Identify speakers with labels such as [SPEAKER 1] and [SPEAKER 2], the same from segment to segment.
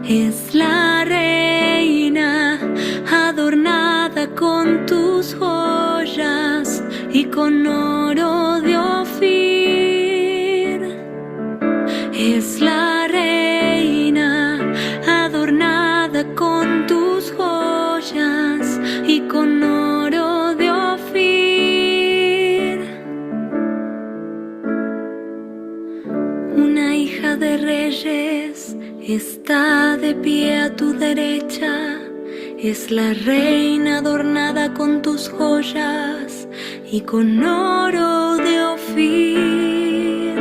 [SPEAKER 1] Es la reina adornada con tus joyas y con oro de Ofir. Es la reina adornada con tus joyas y con oro de Ofir. Una hija de reyes está de pie a tu derecha. Es la reina adornada con tus joyas y con oro de Ofir.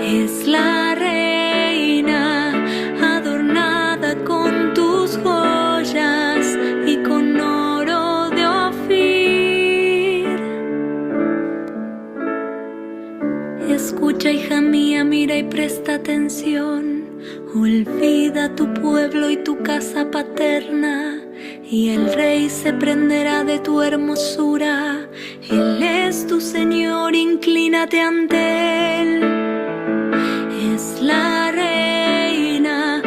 [SPEAKER 1] Es la reina adornada con tus joyas y con oro de Ofir. Escucha, hija mía, mira y presta atención. Olvida tu pueblo y tu casa paterna, y el rey se prenderá de tu hermosura. Él es tu Señor, inclínate ante él. Es la reina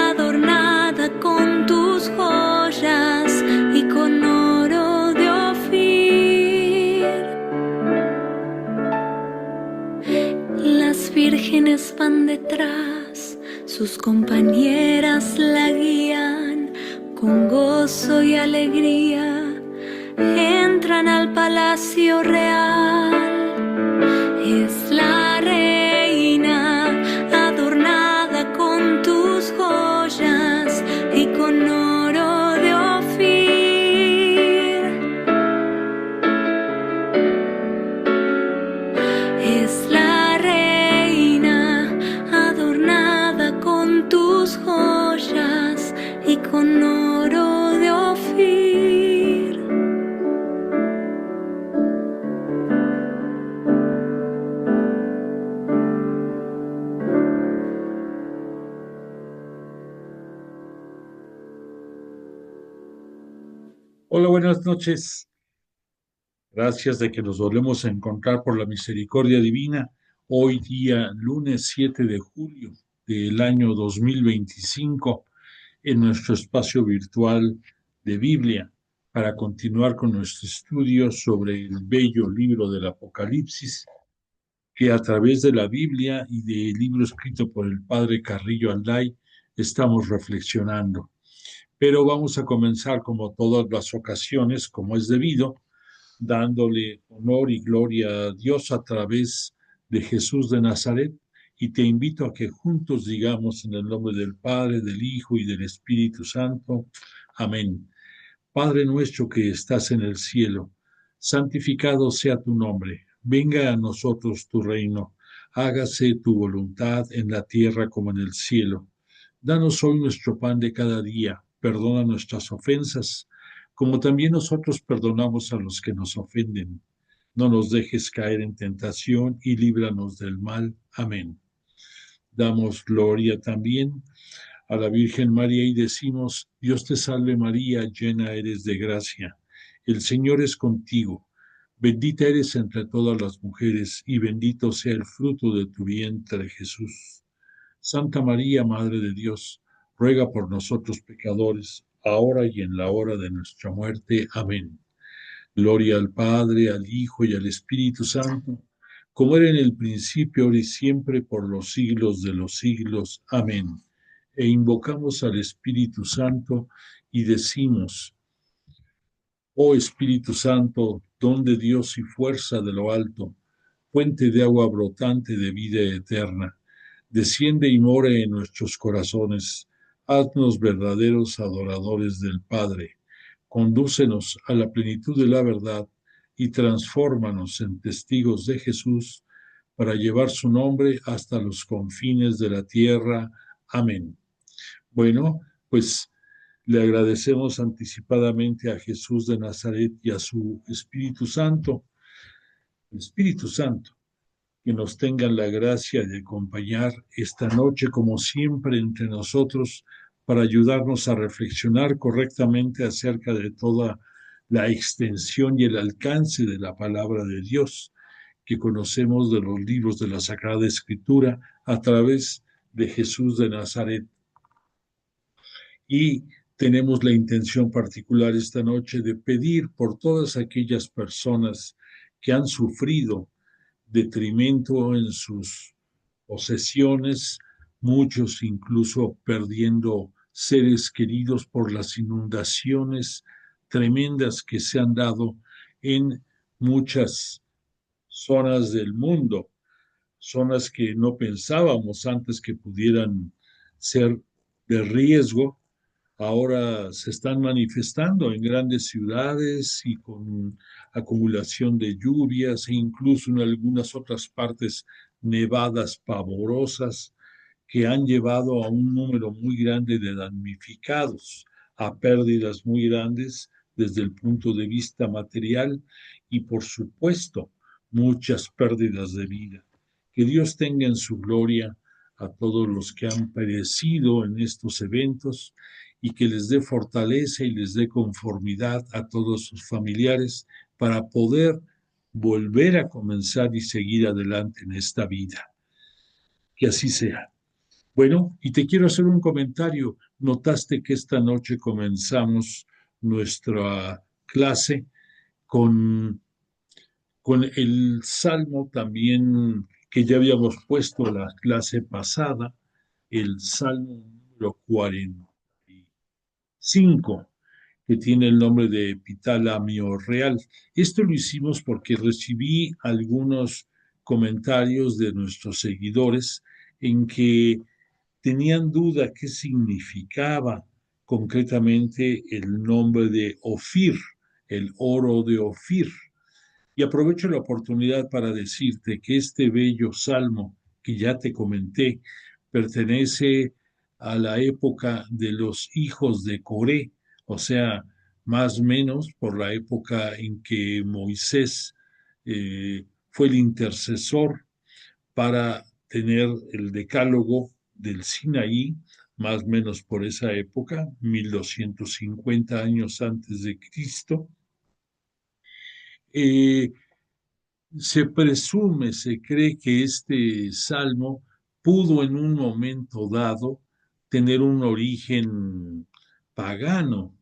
[SPEAKER 1] adornada con tus joyas y con oro de Ofir. Las vírgenes van detrás, sus compañeras la guían con gozo y alegría. Entran al palacio real. Es la reina adornada con tus joyas y con oro de Ofir. Es la reina adornada con tus joyas y con oro de Ofir.
[SPEAKER 2] Hola, buenas noches. Gracias de que nos volvemos a encontrar por la misericordia divina. Hoy día, lunes 7 de julio del año 2025, en nuestro espacio virtual de Biblia, para continuar con nuestro estudio sobre el bello libro del Apocalipsis, que a través de la Biblia y del libro escrito por el padre Carrillo Alday estamos reflexionando. Pero vamos a comenzar, como todas las ocasiones, como es debido, dándole honor y gloria a Dios a través de Jesús de Nazaret, y te invito a que juntos digamos en el nombre del Padre, del Hijo y del Espíritu Santo. Amén. Padre nuestro que estás en el cielo, santificado sea tu nombre. Venga a nosotros tu reino. Hágase tu voluntad en la tierra como en el cielo. Danos hoy nuestro pan de cada día. Perdona nuestras ofensas, como también nosotros perdonamos a los que nos ofenden. No nos dejes caer en tentación y líbranos del mal. Amén. Damos gloria también a la Virgen María y decimos: Dios te salve María, llena eres de gracia. El Señor es contigo. Bendita eres entre todas las mujeres y bendito sea el fruto de tu vientre, Jesús. Santa María, Madre de Dios, ruega por nosotros pecadores, ahora y en la hora de nuestra muerte. Amén. Gloria al Padre, al Hijo y al Espíritu Santo, como era en el principio, ahora y siempre, por los siglos de los siglos. Amén. E invocamos al Espíritu Santo y decimos: Oh Espíritu Santo, don de Dios y fuerza de lo alto, fuente de agua brotante de vida eterna, desciende y more en nuestros corazones. Haznos verdaderos adoradores del Padre. Condúcenos a la plenitud de la verdad y transfórmanos en testigos de Jesús para llevar su nombre hasta los confines de la tierra. Amén. Bueno, pues le agradecemos anticipadamente a Jesús de Nazaret y a su Espíritu Santo, el Espíritu Santo, que nos tengan la gracia de acompañar esta noche, como siempre, entre nosotros, para ayudarnos a reflexionar correctamente acerca de toda la extensión y el alcance de la palabra de Dios que conocemos de los libros de la Sagrada Escritura a través de Jesús de Nazaret. Y tenemos la intención particular esta noche de pedir por todas aquellas personas que han sufrido detrimento en sus posesiones, muchos incluso perdiendo seres queridos por las inundaciones tremendas que se han dado en muchas zonas del mundo, zonas que no pensábamos antes que pudieran ser de riesgo, ahora se están manifestando en grandes ciudades y con acumulación de lluvias e incluso en algunas otras partes nevadas pavorosas que han llevado a un número muy grande de damnificados, a pérdidas muy grandes desde el punto de vista material y, por supuesto, muchas pérdidas de vida. Que Dios tenga en su gloria a todos los que han perecido en estos eventos y que les dé fortaleza y les dé conformidad a todos sus familiares para poder volver a comenzar y seguir adelante en esta vida. Que así sea. Bueno, y te quiero hacer un comentario. Notaste que esta noche comenzamos nuestra clase con, con el salmo también que ya habíamos puesto la clase pasada, el salmo número 45, que tiene el nombre de Epitalamio Real. Esto lo hicimos porque recibí algunos comentarios de nuestros seguidores en que tenían duda qué significaba concretamente el nombre de Ofir, el oro de Ofir. Y aprovecho la oportunidad para decirte que este bello salmo que ya te comenté pertenece a la época de los hijos de Coré, o sea, más o menos por la época en que Moisés fue el intercesor para tener el decálogo del Sinaí, más o menos por esa época, 1250 años antes de Cristo. Se presume, se cree que este salmo pudo en un momento dado tener un origen pagano,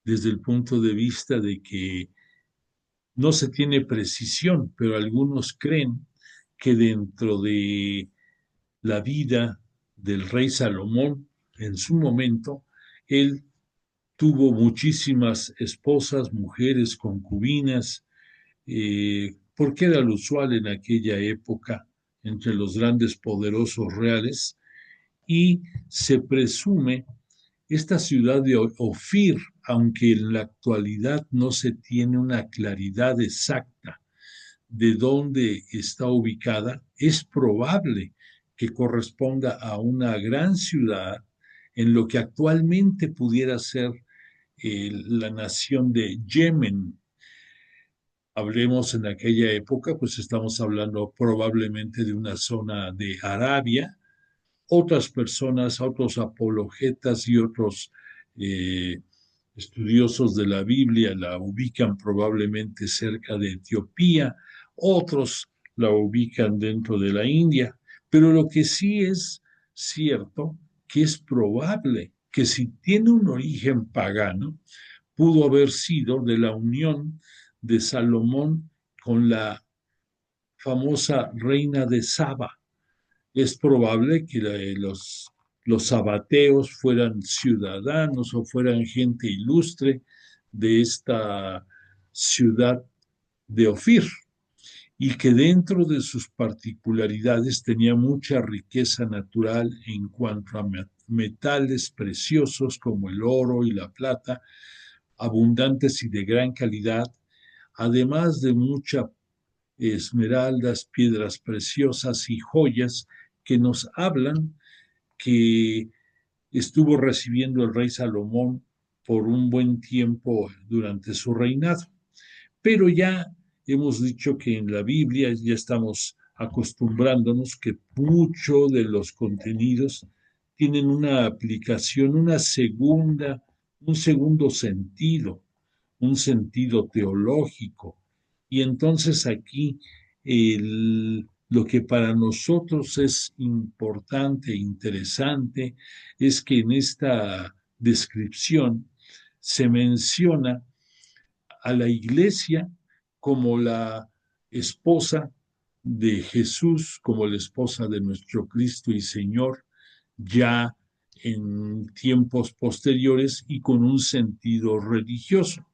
[SPEAKER 2] desde el punto de vista de que no se tiene precisión, pero algunos creen que dentro de la vida del rey Salomón, en su momento, él tuvo muchísimas esposas, mujeres, concubinas, porque era lo usual en aquella época entre los grandes poderosos reales, y se presume esta ciudad de Ofir, aunque en la actualidad no se tiene una claridad exacta de dónde está ubicada, es probable que corresponda a una gran ciudad en lo que actualmente pudiera ser la nación de Yemen. Hablemos en aquella época, pues estamos hablando probablemente de una zona de Arabia. Otras personas, otros apologetas y otros eh, estudiosos de la Biblia la ubican probablemente cerca de Etiopía, otros la ubican dentro de la India, pero lo que sí es cierto que es probable que si tiene un origen pagano, pudo haber sido de la unión de Salomón con la famosa reina de Saba. Es probable que los sabateos fueran ciudadanos o fueran gente ilustre de esta ciudad de Ofir y que dentro de sus particularidades tenía mucha riqueza natural en cuanto a metales preciosos como el oro y la plata, abundantes y de gran calidad, además de muchas esmeraldas, piedras preciosas y joyas que nos hablan que estuvo recibiendo el rey Salomón por un buen tiempo durante su reinado. Pero ya hemos dicho que en la Biblia ya estamos acostumbrándonos que mucho de los contenidos tienen una aplicación, un segundo sentido, un sentido teológico. Y entonces aquí Lo que para nosotros es importante e interesante es que en esta descripción se menciona a la iglesia como la esposa de Jesús, como la esposa de nuestro Cristo y Señor, ya en tiempos posteriores y con un sentido religioso.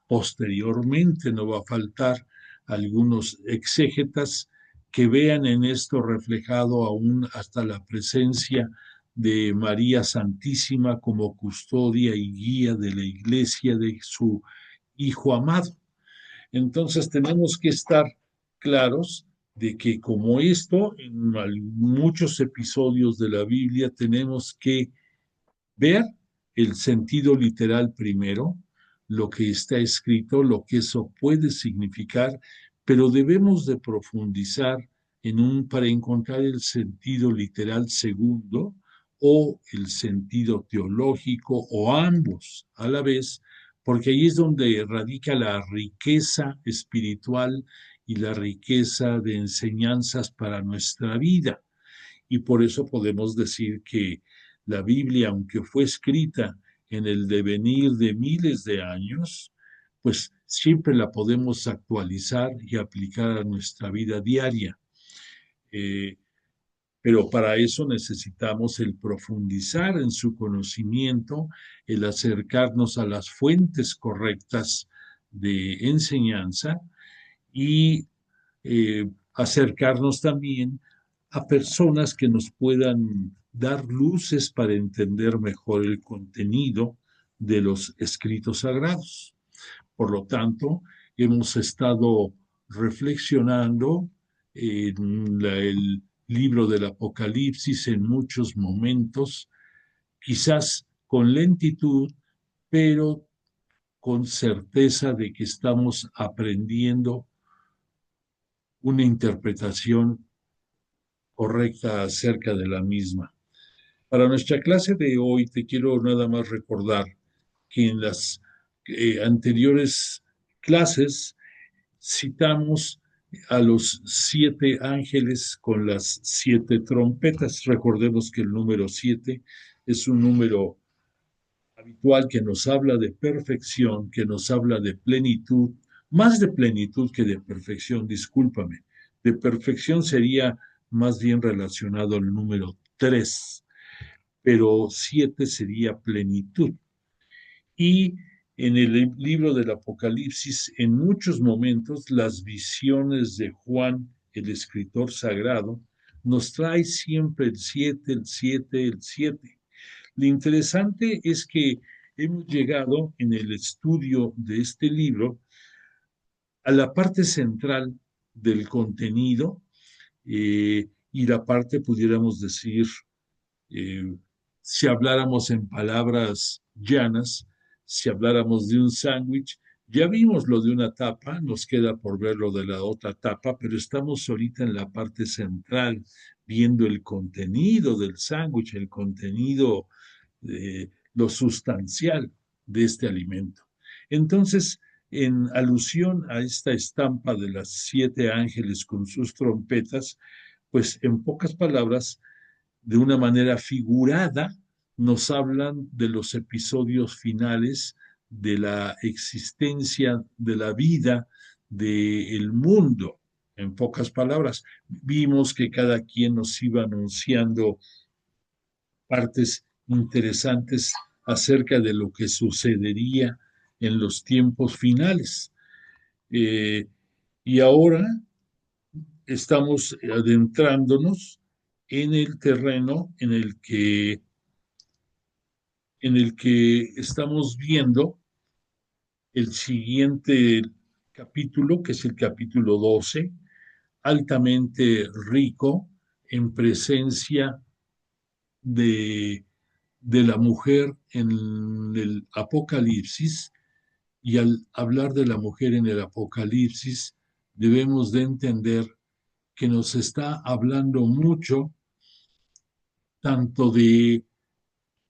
[SPEAKER 2] Posteriormente no va a faltar algunos exégetas que vean en esto reflejado aún hasta la presencia de María Santísima como custodia y guía de la iglesia de su Hijo amado. Entonces tenemos que estar claros de que como esto, en muchos episodios de la Biblia tenemos que ver el sentido literal primero, lo que está escrito, lo que eso puede significar, pero debemos de profundizar para encontrar el sentido literal segundo o el sentido teológico o ambos a la vez, porque ahí es donde radica la riqueza espiritual y la riqueza de enseñanzas para nuestra vida. Y por eso podemos decir que la Biblia, aunque fue escrita en el devenir de miles de años, pues siempre la podemos actualizar y aplicar a nuestra vida diaria. Eh, pero para eso necesitamos el profundizar en su conocimiento, el acercarnos a las fuentes correctas de enseñanza y acercarnos también a personas que nos puedan dar luces para entender mejor el contenido de los escritos sagrados. Por lo tanto, hemos estado reflexionando en el libro del Apocalipsis en muchos momentos, quizás con lentitud, pero con certeza de que estamos aprendiendo una interpretación correcta acerca de la misma. Para nuestra clase de hoy te quiero nada más recordar que en las anteriores clases citamos a los 7 ángeles con las 7 trompetas. Recordemos que el número 7 es un número habitual que nos habla de perfección, que nos habla de plenitud, más de plenitud que de perfección, discúlpame. De perfección sería más bien relacionado al número 3, pero 7 sería plenitud. Y en el libro del Apocalipsis, en muchos momentos, las visiones de Juan, el escritor sagrado, nos trae siempre el 7, el 7, el 7. Lo interesante es que hemos llegado en el estudio de este libro a la parte central del contenido y la parte, pudiéramos decir, eh, si habláramos en palabras llanas, si habláramos de un sándwich, ya vimos lo de una tapa, nos queda por ver lo de la otra tapa, pero estamos ahorita en la parte central, viendo el contenido del sándwich, el contenido, lo sustancial de este alimento. Entonces, en alusión a esta estampa de las 7 ángeles con sus trompetas, pues en pocas palabras, de una manera figurada, nos hablan de los episodios finales de la existencia, de la vida, del mundo. En pocas palabras, vimos que cada quien nos iba anunciando partes interesantes acerca de lo que sucedería en los tiempos finales. Eh, y ahora estamos adentrándonos en el terreno en el que estamos viendo el siguiente capítulo, que es el capítulo 12, altamente rico en presencia de, de la mujer en el Apocalipsis, y al hablar de la mujer en el Apocalipsis, debemos de entender que nos está hablando mucho tanto de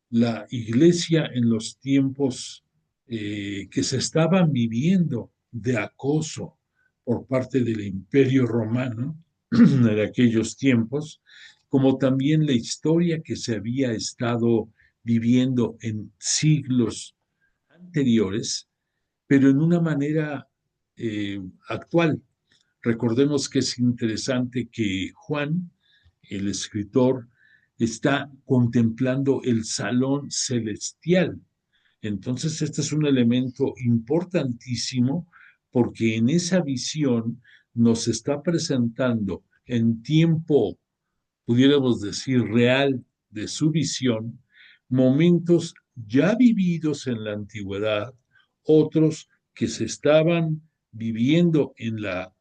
[SPEAKER 2] la iglesia en los tiempos que se estaban viviendo de acoso por parte del Imperio Romano, de aquellos tiempos, como también la historia que se había estado viviendo en siglos anteriores, pero en una manera actual. Recordemos que es interesante que Juan, el escritor, está contemplando el salón celestial. Entonces, este es un elemento importantísimo porque en esa visión nos está presentando en tiempo, pudiéramos decir, real de su visión, momentos ya vividos en la antigüedad, otros que se estaban viviendo en la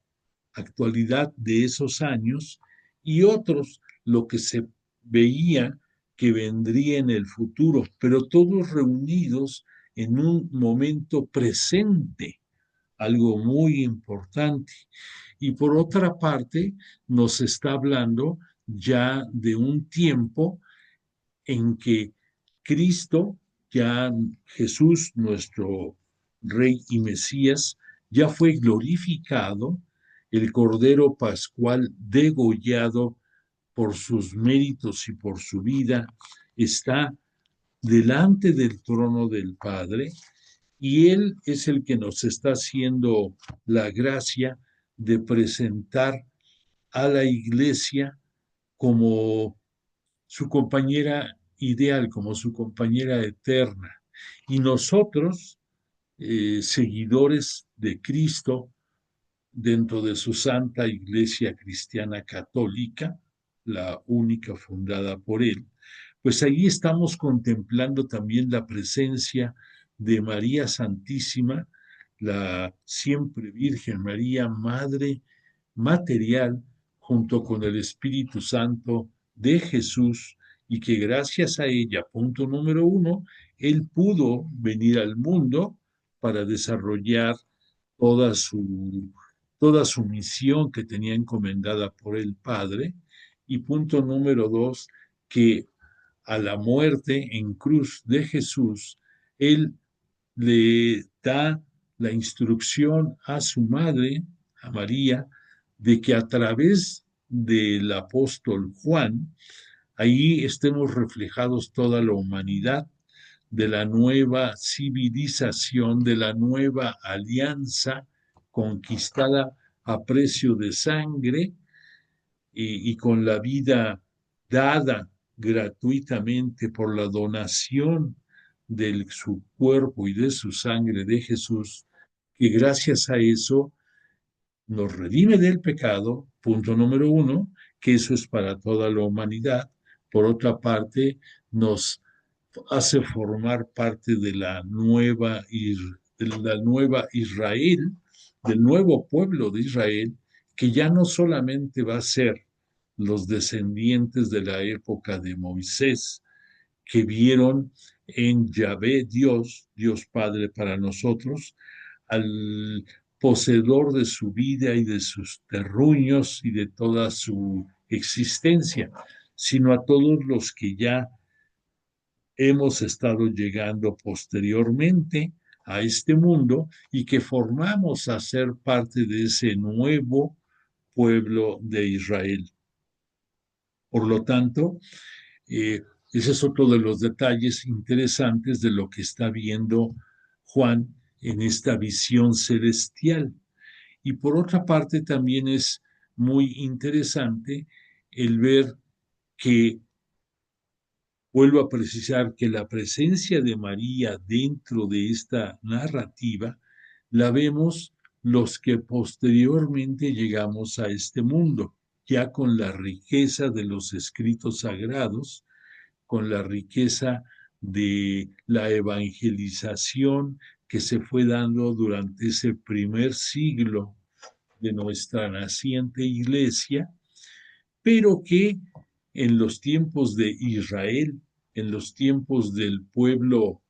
[SPEAKER 2] actualidad de esos años y otros lo que se veía que vendría en el futuro, pero todos reunidos en un momento presente, algo muy importante. Y por otra parte, nos está hablando ya de un tiempo en que Cristo, ya Jesús, nuestro Rey y Mesías, ya fue glorificado, el Cordero Pascual degollado por sus méritos y por su vida, está delante del trono del Padre y Él es el que nos está haciendo la gracia de presentar a la iglesia como su compañera ideal, como su compañera eterna. Y nosotros, seguidores de Cristo, dentro de su santa iglesia cristiana católica, la única fundada por él, pues ahí estamos contemplando también la presencia de María Santísima, la siempre Virgen María, Madre material, junto con el Espíritu Santo de Jesús, y que gracias a ella, punto número uno, él pudo venir al mundo para desarrollar toda su, toda su misión que tenía encomendada por el Padre. Y punto número dos, que a la muerte en cruz de Jesús, él le da la instrucción a su madre, a María, de que a través del apóstol Juan, ahí estemos reflejados toda la humanidad de la nueva civilización, de la nueva alianza conquistada a precio de sangre y con la vida dada gratuitamente por la donación de su cuerpo y de su sangre de Jesús, que gracias a eso nos redime del pecado, punto número uno, que eso es para toda la humanidad. Por otra parte, nos hace formar parte de la nueva Israel, del nuevo pueblo de Israel, que ya no solamente va a ser los descendientes de la época de Moisés, que vieron en Yahvé Dios, Dios Padre para nosotros, al poseedor de su vida y de sus terruños y de toda su existencia, sino a todos los que ya hemos estado llegando posteriormente a este mundo y que formamos a ser parte de ese nuevo pueblo de Israel. Por lo tanto, ese es otro de los detalles interesantes de lo que está viendo Juan en esta visión celestial. Y por otra parte, también es muy interesante el ver que, vuelvo a precisar, que la presencia de María dentro de esta narrativa la vemos los que posteriormente llegamos a este mundo, ya con la riqueza de los escritos sagrados, con la riqueza de la evangelización que se fue dando durante ese primer siglo de nuestra naciente iglesia, pero que en los tiempos de Israel, en los tiempos del pueblo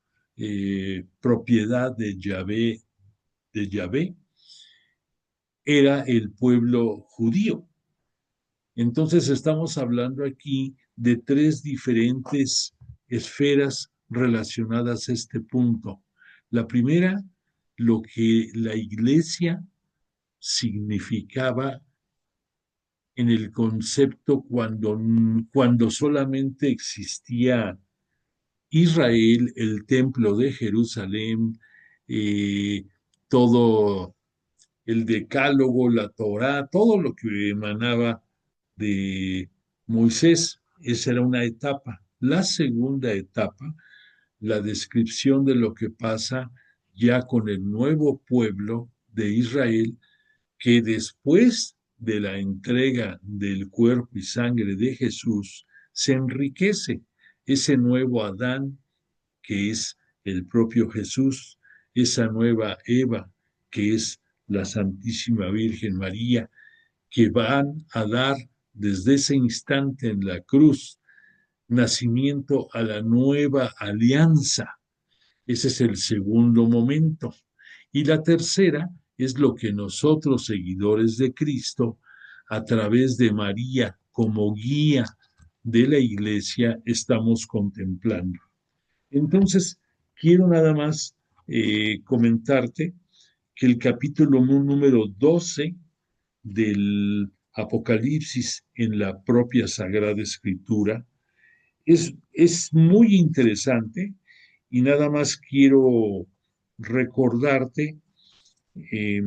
[SPEAKER 2] propiedad de Yahvé, era el pueblo judío. Entonces estamos hablando aquí de tres diferentes esferas relacionadas a este punto. La primera, lo que la iglesia significaba en el concepto cuando solamente existía Israel, el templo de Jerusalén, eh, todo el decálogo, la Torá, todo lo que emanaba de Moisés. Esa era una etapa. La segunda etapa, la descripción de lo que pasa ya con el nuevo pueblo de Israel, que después de la entrega del cuerpo y sangre de Jesús, se enriquece ese nuevo Adán que es el propio Jesús, esa nueva Eva que es la Santísima Virgen María, que van a dar desde ese instante en la cruz nacimiento a la nueva alianza. Ese es el segundo momento. Y la tercera es lo que nosotros, seguidores de Cristo, a través de María como guía de la Iglesia, estamos contemplando. Entonces, quiero nada más comentarte que el capítulo número 12 del Apocalipsis en la propia Sagrada Escritura es muy interesante y nada más quiero recordarte eh,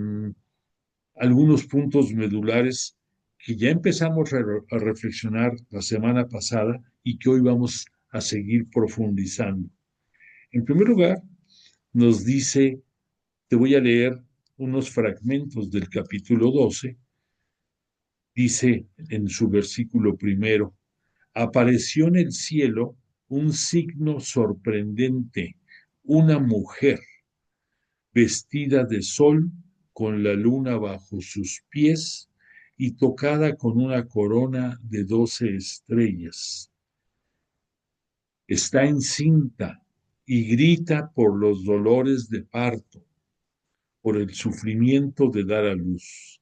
[SPEAKER 2] algunos puntos medulares que ya empezamos a reflexionar la semana pasada y que hoy vamos a seguir profundizando. En primer lugar, nos dice, te voy a leer unos fragmentos del capítulo 12, dice en su versículo primero, apareció en el cielo un signo sorprendente, una mujer vestida de sol con la luna bajo sus pies y tocada con una corona de 12 estrellas. Está encinta y grita por los dolores de parto, por el sufrimiento de dar a luz.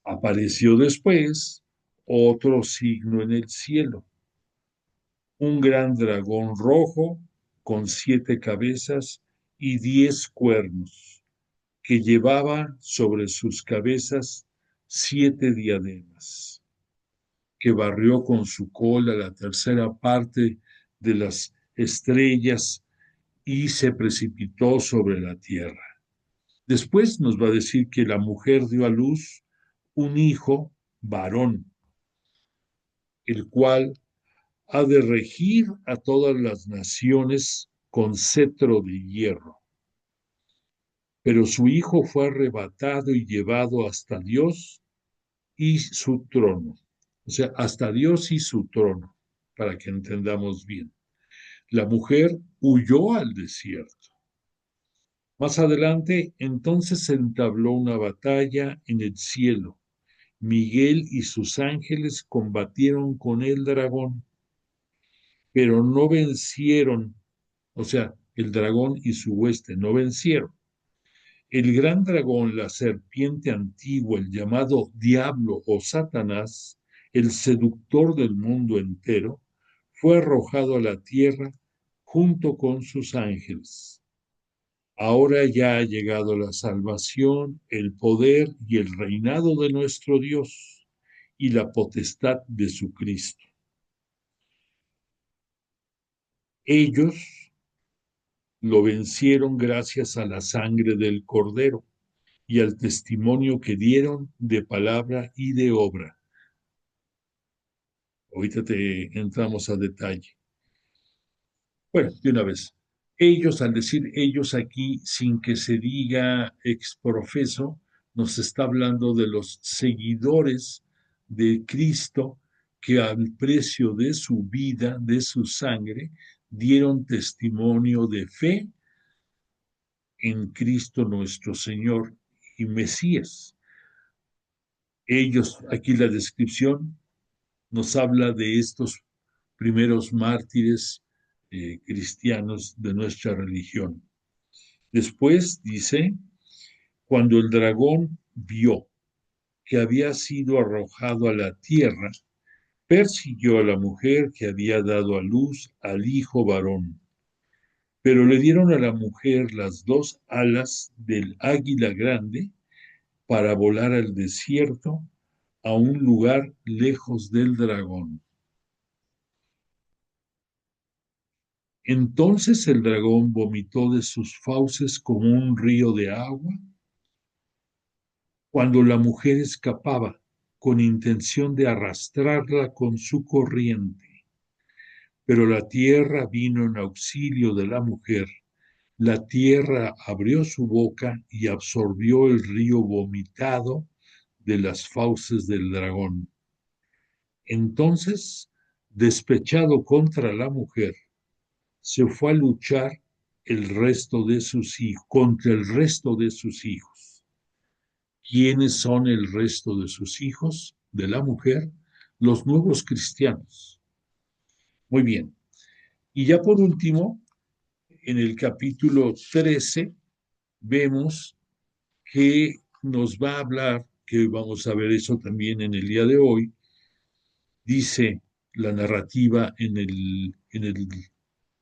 [SPEAKER 2] Apareció después otro signo en el cielo, un gran dragón rojo con 7 cabezas y 10 cuernos, que llevaba sobre sus cabezas 7 diademas, que barrió con su cola la tercera parte de las estrellas y se precipitó sobre la tierra. Después nos va a decir que la mujer dio a luz un hijo varón, el cual ha de regir a todas las naciones con cetro de hierro. Pero su hijo fue arrebatado y llevado hasta Dios y su trono. O sea, hasta Dios y su trono, para que entendamos bien. La mujer huyó al desierto. Más adelante, entonces se entabló una batalla en el cielo. Miguel y sus ángeles combatieron con el dragón, pero no vencieron, o sea, el dragón y su hueste no vencieron. El gran dragón, la serpiente antigua, el llamado diablo o Satanás, el seductor del mundo entero, fue arrojado a la tierra junto con sus ángeles. Ahora ya ha llegado la salvación, el poder y el reinado de nuestro Dios y la potestad de su Cristo. Ellos lo vencieron gracias a la sangre del Cordero y al testimonio que dieron de palabra y de obra. Ahorita te entramos a detalle. Bueno, de una vez. Ellos, al decir ellos aquí, sin que se diga exprofeso, nos está hablando de los seguidores de Cristo que al precio de su vida, de su sangre, dieron testimonio de fe en Cristo nuestro Señor y Mesías. Ellos, aquí la descripción nos habla de estos primeros mártires cristianos de nuestra religión. Después dice, cuando el dragón vio que había sido arrojado a la tierra, persiguió a la mujer que había dado a luz al hijo varón. Pero le dieron a la mujer las 2 alas del águila grande para volar al desierto, a un lugar lejos del dragón. Entonces el dragón vomitó de sus fauces como un río de agua cuando la mujer escapaba con intención de arrastrarla con su corriente. Pero la tierra vino en auxilio de la mujer. La tierra abrió su boca y absorbió el río vomitado de las fauces del dragón. Entonces, despechado contra la mujer, se fue a luchar contra el resto de sus hijos. ¿Quiénes son el resto de sus hijos de la mujer? Los nuevos cristianos. Muy bien. Y ya por último, en el capítulo 13, vemos que nos va a hablar, que vamos a ver eso también en el día de hoy, dice la narrativa en el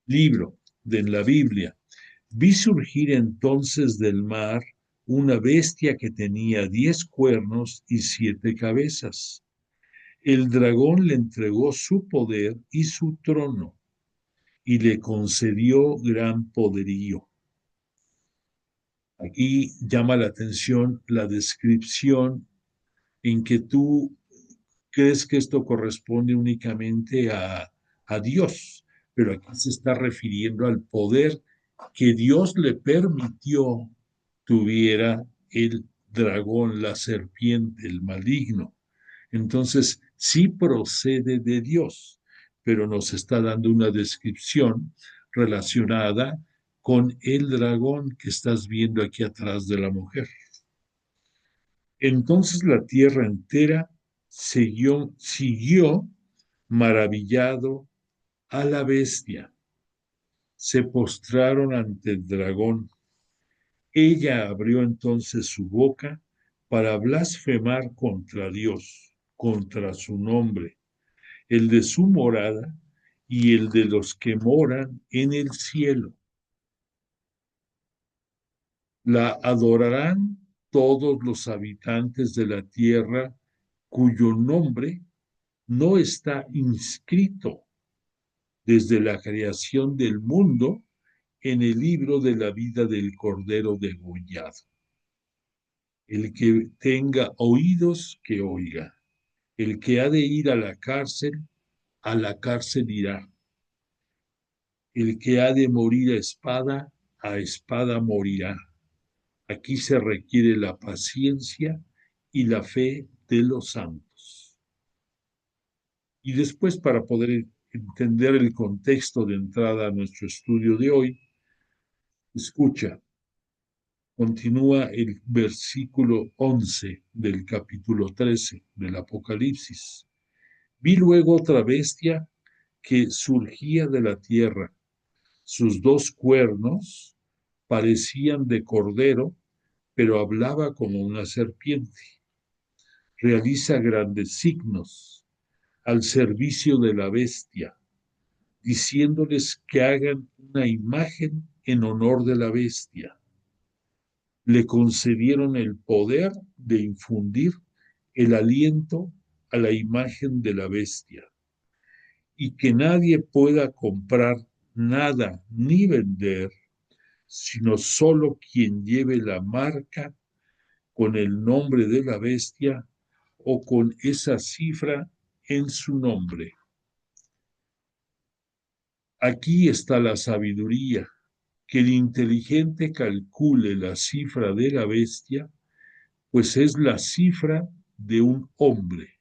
[SPEAKER 2] libro, en la Biblia. Vi surgir entonces del mar una bestia que tenía 10 cuernos y 7 cabezas. El dragón le entregó su poder y su trono y le concedió gran poderío. Aquí llama la atención la descripción en que tú crees que esto corresponde únicamente a Dios, pero aquí se está refiriendo al poder que Dios le permitió tuviera el dragón, la serpiente, el maligno. Entonces, sí procede de Dios, pero nos está dando una descripción relacionada con el dragón que estás viendo aquí atrás de la mujer. Entonces la tierra entera siguió maravillado a la bestia. Se postraron ante el dragón. Ella abrió entonces su boca para blasfemar contra Dios, contra su nombre, el de su morada y el de los que moran en el cielo. La adorarán todos los habitantes de la tierra cuyo nombre no está inscrito desde la creación del mundo en el libro de la vida del Cordero degollado. El que tenga oídos, que oiga. El que ha de ir a la cárcel irá. El que ha de morir a espada morirá. Aquí se requiere la paciencia y la fe de los santos. Y después, para poder entender el contexto de entrada a nuestro estudio de hoy, escucha, continúa el versículo 11 del capítulo 13 del Apocalipsis. Vi luego otra bestia que surgía de la tierra. Sus 2 cuernos parecían de cordero, pero hablaba como una serpiente. Realiza grandes signos al servicio de la bestia, diciéndoles que hagan una imagen en honor de la bestia. Le concedieron el poder de infundir el aliento a la imagen de la bestia y que nadie pueda comprar nada ni vender, sino solo quien lleve la marca con el nombre de la bestia o con esa cifra en su nombre. Aquí está la sabiduría, que el inteligente calcule la cifra de la bestia, pues es la cifra de un hombre.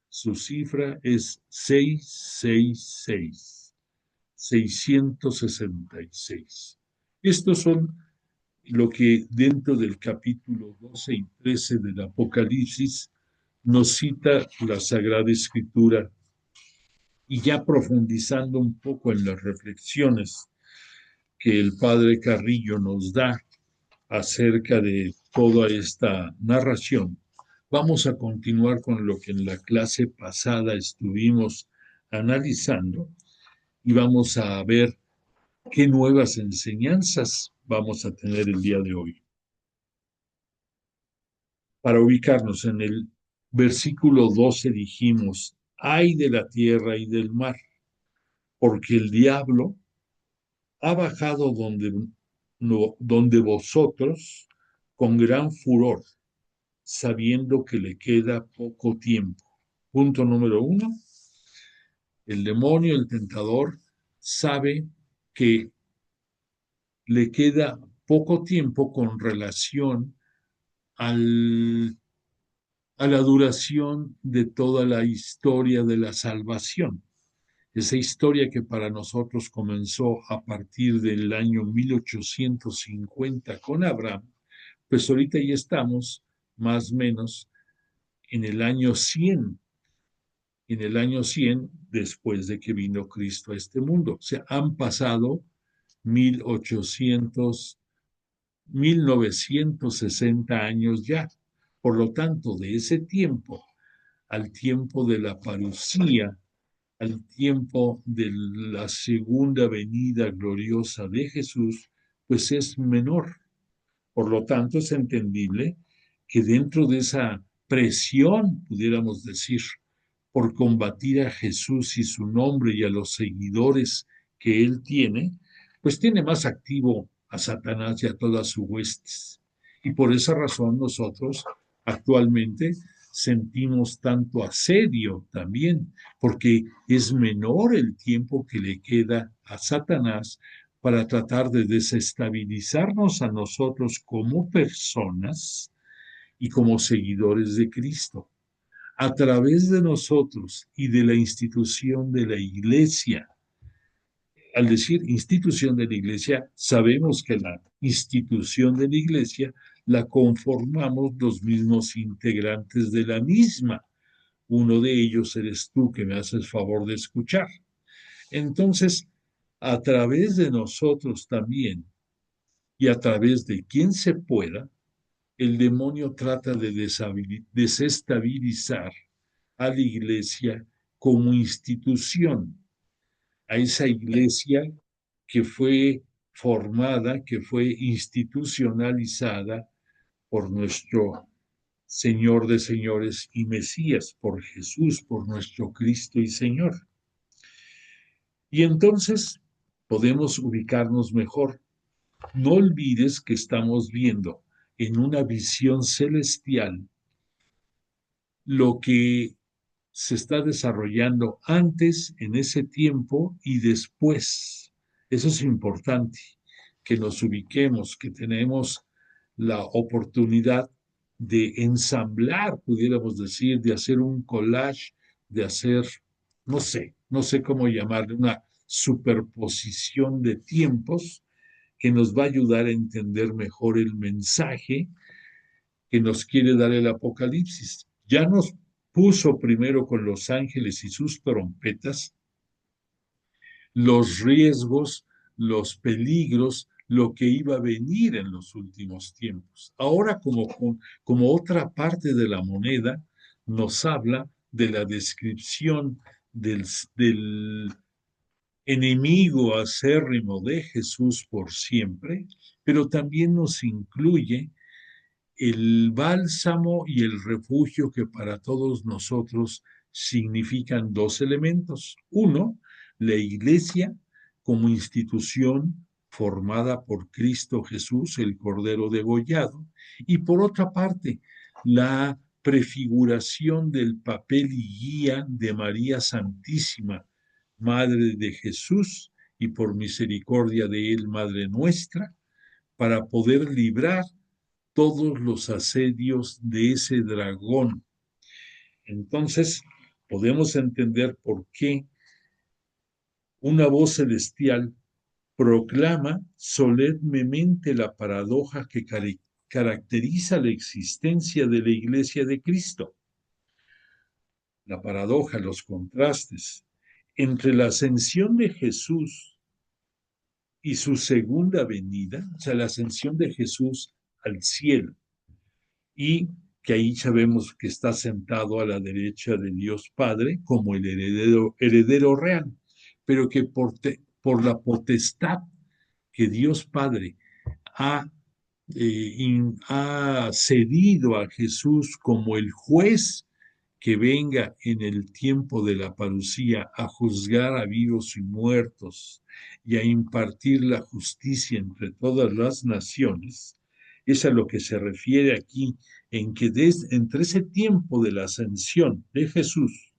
[SPEAKER 2] Su cifra es 666, 666. Estos son lo que dentro del capítulo 12 y 13 del Apocalipsis nos cita la Sagrada Escritura. Y ya profundizando un poco en las reflexiones que el padre Carrillo nos da acerca de toda esta narración, vamos a continuar con lo que en la clase pasada estuvimos analizando y vamos a ver qué nuevas enseñanzas vamos a tener el día de hoy. Para ubicarnos en el versículo 12 dijimos, ay de la tierra y del mar, porque el diablo ha bajado donde vosotros con gran furor, sabiendo que le queda poco tiempo. Punto número uno, el demonio, el tentador, sabe que le queda poco tiempo con relación al, a la duración de toda la historia de la salvación. Esa historia que para nosotros comenzó a partir del año 1850 con Abraham, pues ahorita ya estamos más o menos en el año 100, en el año 100 después de que vino Cristo a este mundo. O sea, han pasado 1800, 1960 años ya. Por lo tanto, de ese tiempo al tiempo de la parucía, al tiempo de la segunda venida gloriosa de Jesús, pues es menor. Por lo tanto, es entendible que dentro de esa presión, pudiéramos decir, por combatir a Jesús y su nombre y a los seguidores que él tiene, pues tiene más activo a Satanás y a todas sus huestes. Y por esa razón nosotros actualmente sentimos tanto asedio también, porque es menor el tiempo que le queda a Satanás para tratar de desestabilizarnos a nosotros como personas y como seguidores de Cristo. A través de nosotros y de la institución de la Iglesia. Al decir institución de la Iglesia, sabemos que la institución de la Iglesia la conformamos los mismos integrantes de la misma. Uno de ellos eres tú, que me haces favor de escuchar. Entonces, a través de nosotros también y a través de quien se pueda, el demonio trata de desestabilizar a la iglesia como institución, a esa iglesia que fue formada, que fue institucionalizada por nuestro Señor de señores y Mesías, por Jesús, por nuestro Cristo y Señor. Y entonces podemos ubicarnos mejor. No olvides que estamos viendo en una visión celestial lo que se está desarrollando antes, en ese tiempo y después. Eso es importante, que nos ubiquemos, que tenemos la oportunidad de ensamblar, pudiéramos decir, de hacer un collage, de hacer, no sé cómo llamarle, una superposición de tiempos que nos va a ayudar a entender mejor el mensaje que nos quiere dar el Apocalipsis. Ya nos puso primero con los ángeles y sus trompetas los riesgos, los peligros, lo que iba a venir en los últimos tiempos. Ahora, como otra parte de la moneda, nos habla de la descripción del enemigo acérrimo de Jesús por siempre, pero también nos incluye el bálsamo y el refugio que para todos nosotros significan dos elementos. Uno, la iglesia como institución formada por Cristo Jesús, el Cordero degollado, y por otra parte, la prefiguración del papel y guía de María Santísima, Madre de Jesús, y por misericordia de Él, Madre nuestra, para poder librar todos los asedios de ese dragón. Entonces, podemos entender por qué una voz celestial proclama solemnemente la paradoja que caracteriza la existencia de la Iglesia de Cristo. La paradoja, los contrastes entre la ascensión de Jesús y su segunda venida, o sea, la ascensión de Jesús al cielo, y que ahí sabemos que está sentado a la derecha de Dios Padre como el heredero real, pero que por la potestad que Dios Padre ha, ha cedido a Jesús como el juez que venga en el tiempo de la parucía a juzgar a vivos y muertos y a impartir la justicia entre todas las naciones, es a lo que se refiere aquí, en que entre ese tiempo de la ascensión de Jesús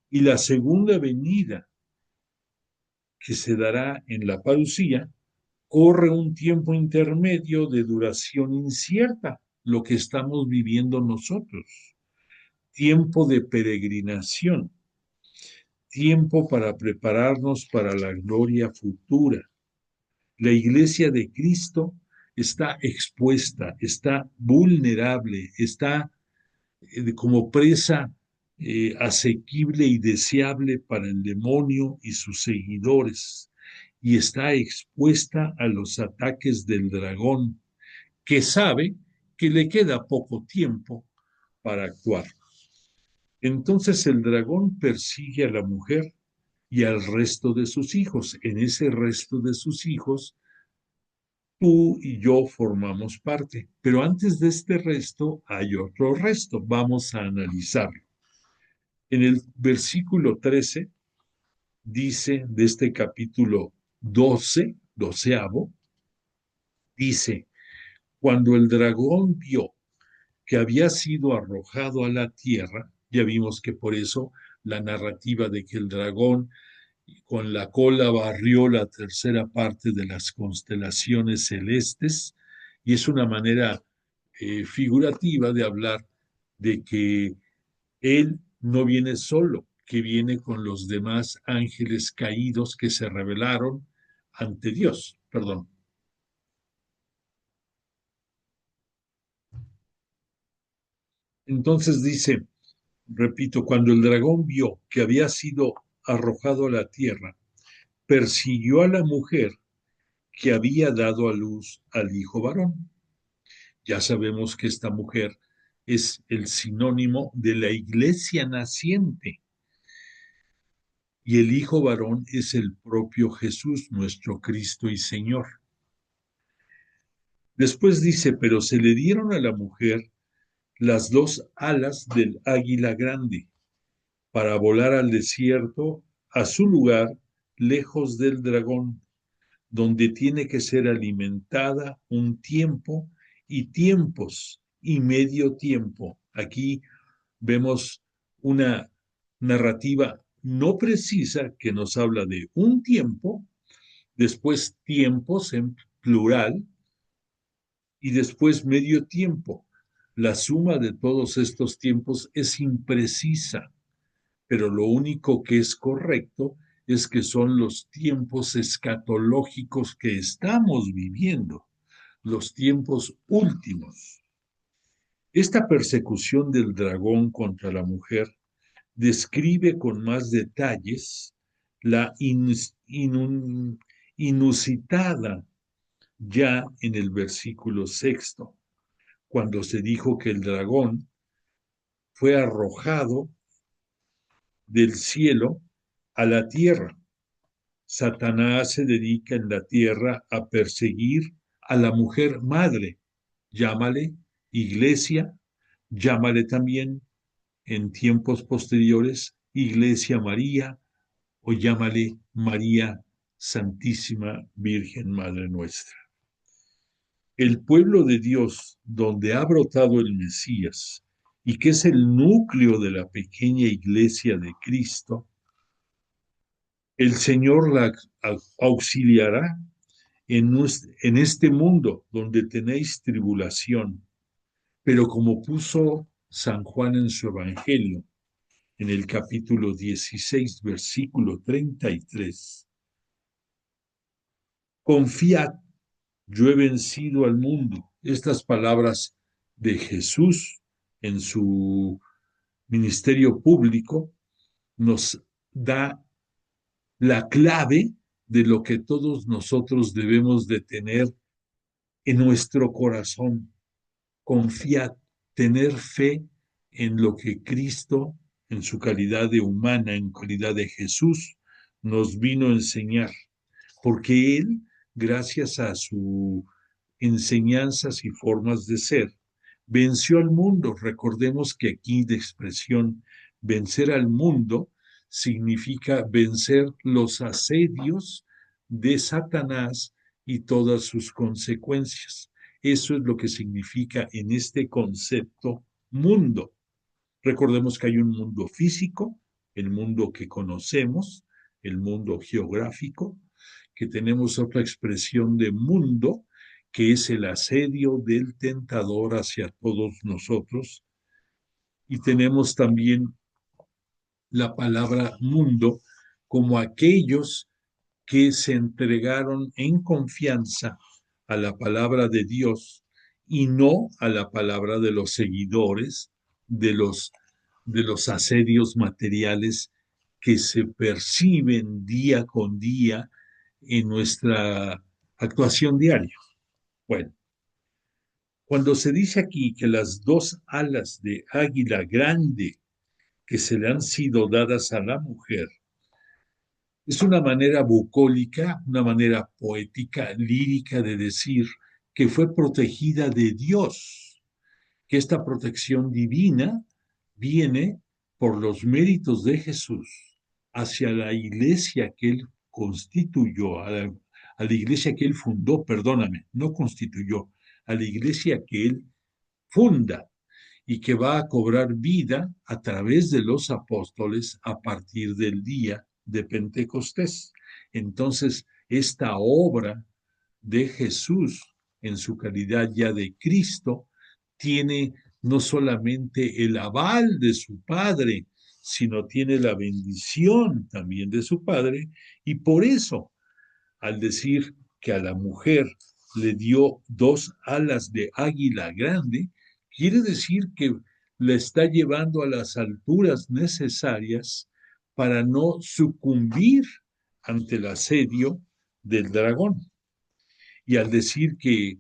[SPEAKER 2] y la segunda venida que se dará en la parucía, corre un tiempo intermedio de duración incierta, lo que estamos viviendo nosotros, tiempo de peregrinación, tiempo para prepararnos para la gloria futura. La iglesia de Cristo está expuesta, está vulnerable, está como presa asequible y deseable para el demonio y sus seguidores, y está expuesta a los ataques del dragón, que sabe que le queda poco tiempo para actuar. Entonces el dragón persigue a la mujer y al resto de sus hijos. En ese resto de sus hijos, tú y yo formamos parte. Pero antes de este resto hay otro resto. Vamos a analizarlo. En el versículo 13 dice de este capítulo 12, doceavo, dice, cuando el dragón vio que había sido arrojado a la tierra, ya vimos que por eso la narrativa de que el dragón con la cola barrió la tercera parte de las constelaciones celestes, y es una manera figurativa de hablar de que él no viene solo, que viene con los demás ángeles caídos que se rebelaron ante Dios. Perdón. Entonces dice, repito, cuando el dragón vio que había sido arrojado a la tierra, persiguió a la mujer que había dado a luz al hijo varón. Ya sabemos que esta mujer es el sinónimo de la iglesia naciente, y el hijo varón es el propio Jesús, nuestro Cristo y Señor. Después dice, pero se le dieron a la mujer las dos alas del águila grande para volar al desierto, a su lugar, lejos del dragón, donde tiene que ser alimentada un tiempo y tiempos y medio tiempo. Aquí vemos una narrativa no precisa que nos habla de un tiempo, después tiempos en plural y después medio tiempo. La suma de todos estos tiempos es imprecisa, pero lo único que es correcto es que son los tiempos escatológicos que estamos viviendo, los tiempos últimos. Esta persecución del dragón contra la mujer describe con más detalles la inusitada ya en el versículo sexto, cuando se dijo que el dragón fue arrojado del cielo a la tierra. Satanás se dedica en la tierra a perseguir a la mujer madre. Llámale iglesia, llámale también en tiempos posteriores Iglesia María o llámale María Santísima Virgen Madre Nuestra. El pueblo de Dios, donde ha brotado el Mesías y que es el núcleo de la pequeña iglesia de Cristo, el Señor la auxiliará en este mundo donde tenéis tribulación. Pero como puso San Juan en su Evangelio, en el capítulo 16, versículo 33, confiad, yo he vencido al mundo. Estas palabras de Jesús en su ministerio público nos da la clave de lo que todos nosotros debemos de tener en nuestro corazón. Confiad, tener fe en lo que Cristo, en su calidad de humana, en calidad de Jesús, nos vino a enseñar. Porque Él, gracias a sus enseñanzas y formas de ser, venció al mundo. Recordemos que aquí de expresión vencer al mundo significa vencer los asedios de Satanás y todas sus consecuencias. Eso es lo que significa en este concepto mundo. Recordemos que hay un mundo físico, el mundo que conocemos, el mundo geográfico, que tenemos otra expresión de mundo, que es el asedio del tentador hacia todos nosotros. Y tenemos también la palabra mundo como aquellos que se entregaron en confianza a la palabra de Dios y no a la palabra de los seguidores, de los asedios materiales que se perciben día con día en nuestra actuación diaria. Bueno, cuando se dice aquí que las dos alas de águila grande que se le han sido dadas a la mujer, es una manera bucólica, una manera poética, lírica de decir que fue protegida de Dios, que esta protección divina viene por los méritos de Jesús hacia la iglesia que él constituyó, a la iglesia que él fundó, perdóname, no constituyó, a la iglesia que él funda y que va a cobrar vida a través de los apóstoles a partir del día de Pentecostés. Entonces, esta obra de Jesús en su calidad ya de Cristo tiene no solamente el aval de su Padre, sino tiene la bendición también de su Padre, y por eso, al decir que a la mujer le dio dos alas de águila grande, quiere decir que la está llevando a las alturas necesarias para no sucumbir ante el asedio del dragón. Y al decir que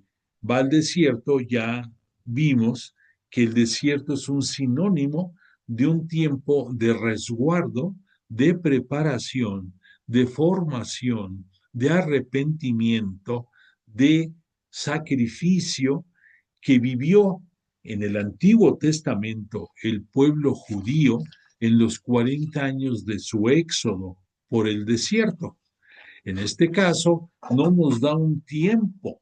[SPEAKER 2] va al desierto, ya vimos que el desierto es un sinónimo de un tiempo de resguardo, de preparación, de formación, de arrepentimiento, de sacrificio que vivió en el Antiguo Testamento el pueblo judío en los 40 años de su éxodo por el desierto. En este caso, no nos da un tiempo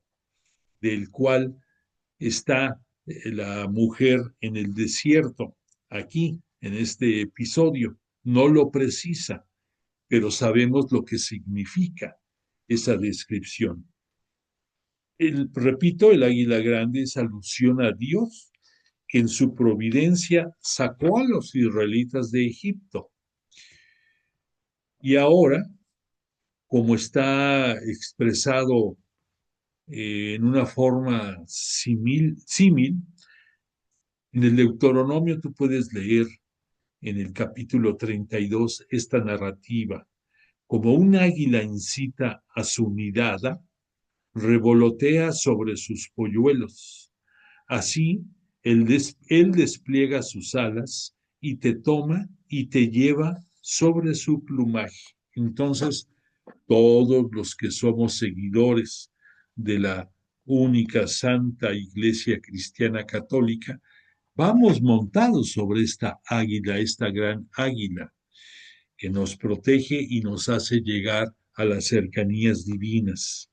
[SPEAKER 2] del cual está la mujer en el desierto, aquí, en este episodio. No lo precisa, pero sabemos lo que significa esa descripción. Repito, el águila grande es alusión a Dios, que en su providencia sacó a los israelitas de Egipto. Y ahora, como está expresado en una forma símil, en el Deuteronomio tú puedes leer en el capítulo 32 esta narrativa. Como un águila incita a su nidada, revolotea sobre sus polluelos. Así, él despliega sus alas y te toma y te lleva sobre su plumaje. Entonces, todos los que somos seguidores de la única santa Iglesia Cristiana Católica, vamos montados sobre esta águila, esta gran águila, que nos protege y nos hace llegar a las cercanías divinas.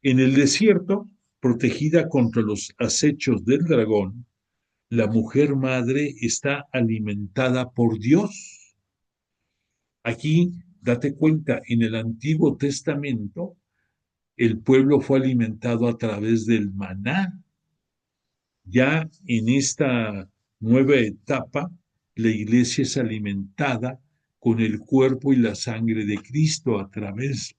[SPEAKER 2] En el desierto, protegida contra los acechos del dragón, la mujer madre está alimentada por Dios. Aquí, date cuenta, en el Antiguo Testamento, el pueblo fue alimentado a través del maná. Ya en esta nueva etapa, la iglesia es alimentada con el cuerpo y la sangre de Cristo a través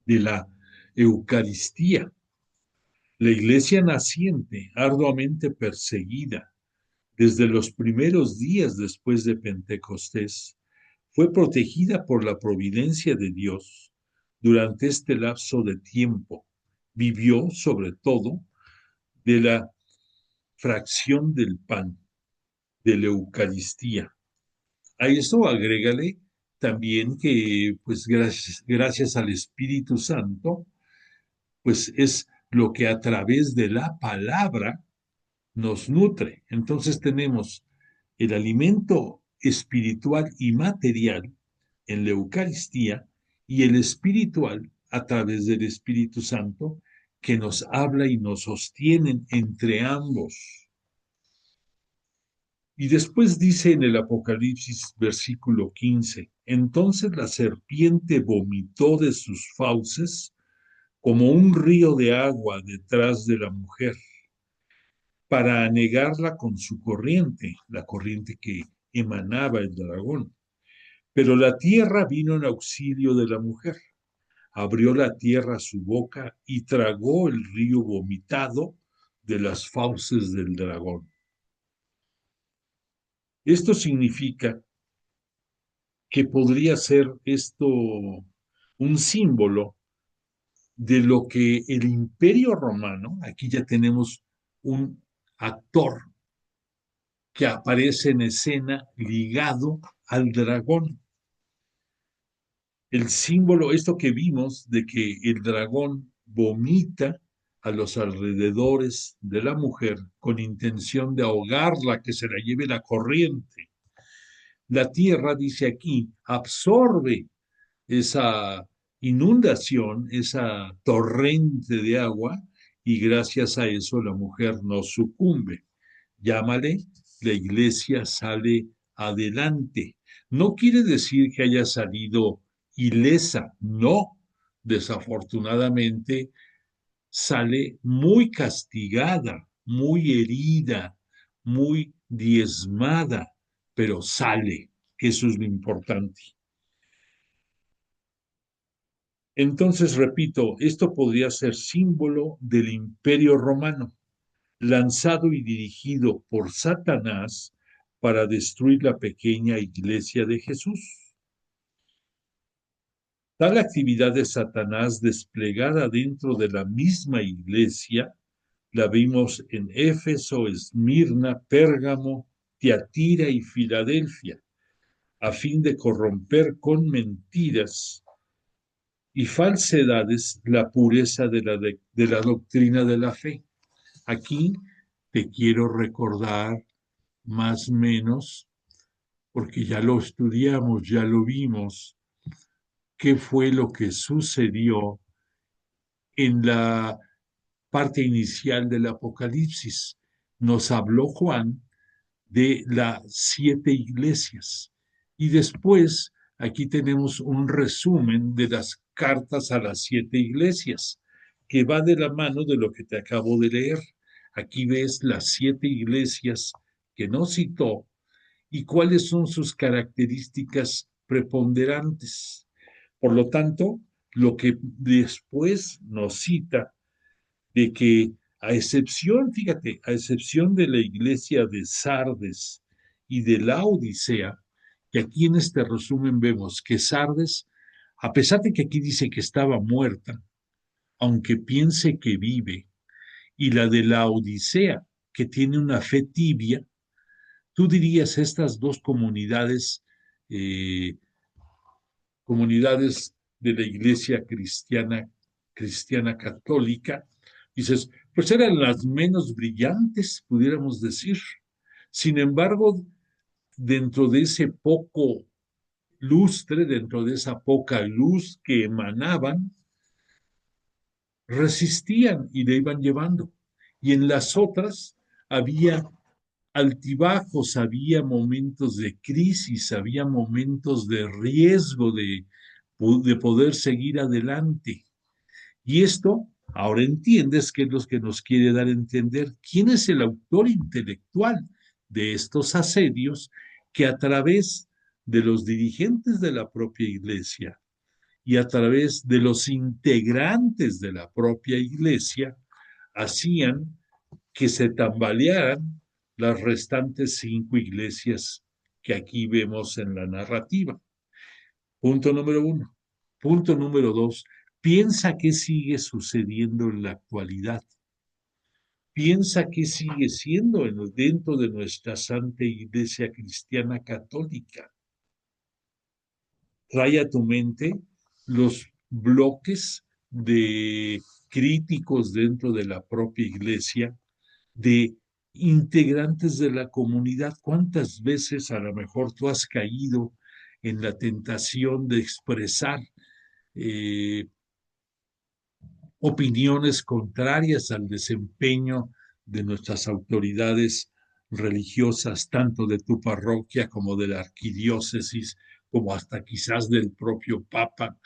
[SPEAKER 2] de la Eucaristía. La iglesia naciente, arduamente perseguida desde los primeros días después de Pentecostés, fue protegida por la providencia de Dios durante este lapso de tiempo. Vivió sobre todo de la fracción del pan, de la Eucaristía. A eso agrégale también que, pues gracias al Espíritu Santo, pues es lo que a través de la palabra nos nutre. Entonces tenemos el alimento espiritual y material en la Eucaristía y el espiritual a través del Espíritu Santo que nos habla y nos sostienen entre ambos. Y después dice en el Apocalipsis versículo 15, entonces la serpiente vomitó de sus fauces como un río de agua detrás de la mujer para anegarla con su corriente, la corriente que emanaba el dragón. Pero la tierra vino en auxilio de la mujer. Abrió la tierra su boca y tragó el río vomitado de las fauces del dragón. Esto significa que podría ser esto un símbolo de lo que el Imperio Romano, aquí ya tenemos un actor que aparece en escena ligado al dragón. El símbolo, esto que vimos de que el dragón vomita a los alrededores de la mujer con intención de ahogarla, que se la lleve la corriente. La tierra, dice aquí, absorbe esa inundación, esa torrente de agua, y gracias a eso la mujer no sucumbe. Llámale, la iglesia sale adelante. No quiere decir que haya salido ilesa, no. Desafortunadamente sale muy castigada, muy herida, muy diezmada, pero sale, que eso es lo importante. Entonces, repito, esto podría ser símbolo del Imperio Romano, lanzado y dirigido por Satanás para destruir la pequeña iglesia de Jesús. Tal actividad de Satanás desplegada dentro de la misma iglesia la vimos en Éfeso, Esmirna, Pérgamo, Tiatira y Filadelfia, a fin de corromper con mentiras y falsedades la pureza de la doctrina de la fe. Aquí te quiero recordar más o menos, porque ya lo estudiamos, ya lo vimos, qué fue lo que sucedió en la parte inicial del Apocalipsis. Nos habló Juan de las 7 iglesias y después aquí tenemos un resumen de las cartas a las 7 iglesias que va de la mano de lo que te acabo de leer. Aquí ves las 7 iglesias que nos citó y cuáles son sus características preponderantes. Por lo tanto, lo que después nos cita de que a excepción, fíjate, a excepción de la iglesia de Sardes y de la Odisea, que aquí en este resumen vemos que Sardes, a pesar de que aquí dice que estaba muerta, aunque piense que vive, y la de la Odisea, que tiene una fe tibia, tú dirías estas dos eh, comunidades de la iglesia cristiana católica, dices, pues eran las menos brillantes, pudiéramos decir. Sin embargo, dentro de ese poco lustre, dentro de esa poca luz que emanaban, resistían y le iban llevando. Y en las otras había altibajos, había momentos de crisis, había momentos de riesgo de poder seguir adelante. Y esto, ahora entiendes qué es lo que nos quiere dar a entender, quién es el autor intelectual de estos asedios que a través de los dirigentes de la propia iglesia y a través de los integrantes de la propia iglesia hacían que se tambalearan las restantes 5 iglesias que aquí vemos en la narrativa. Punto número 1. Punto número 2. Piensa qué sigue sucediendo en la actualidad. Piensa qué sigue siendo dentro de nuestra Santa Iglesia Cristiana Católica. Trae a tu mente los bloques de críticos dentro de la propia iglesia, de integrantes de la comunidad. ¿Cuántas veces a lo mejor tú has caído en la tentación de expresar eh, opiniones contrarias al desempeño de nuestras autoridades religiosas, tanto de tu parroquia como de la arquidiócesis, como hasta quizás del propio Papa,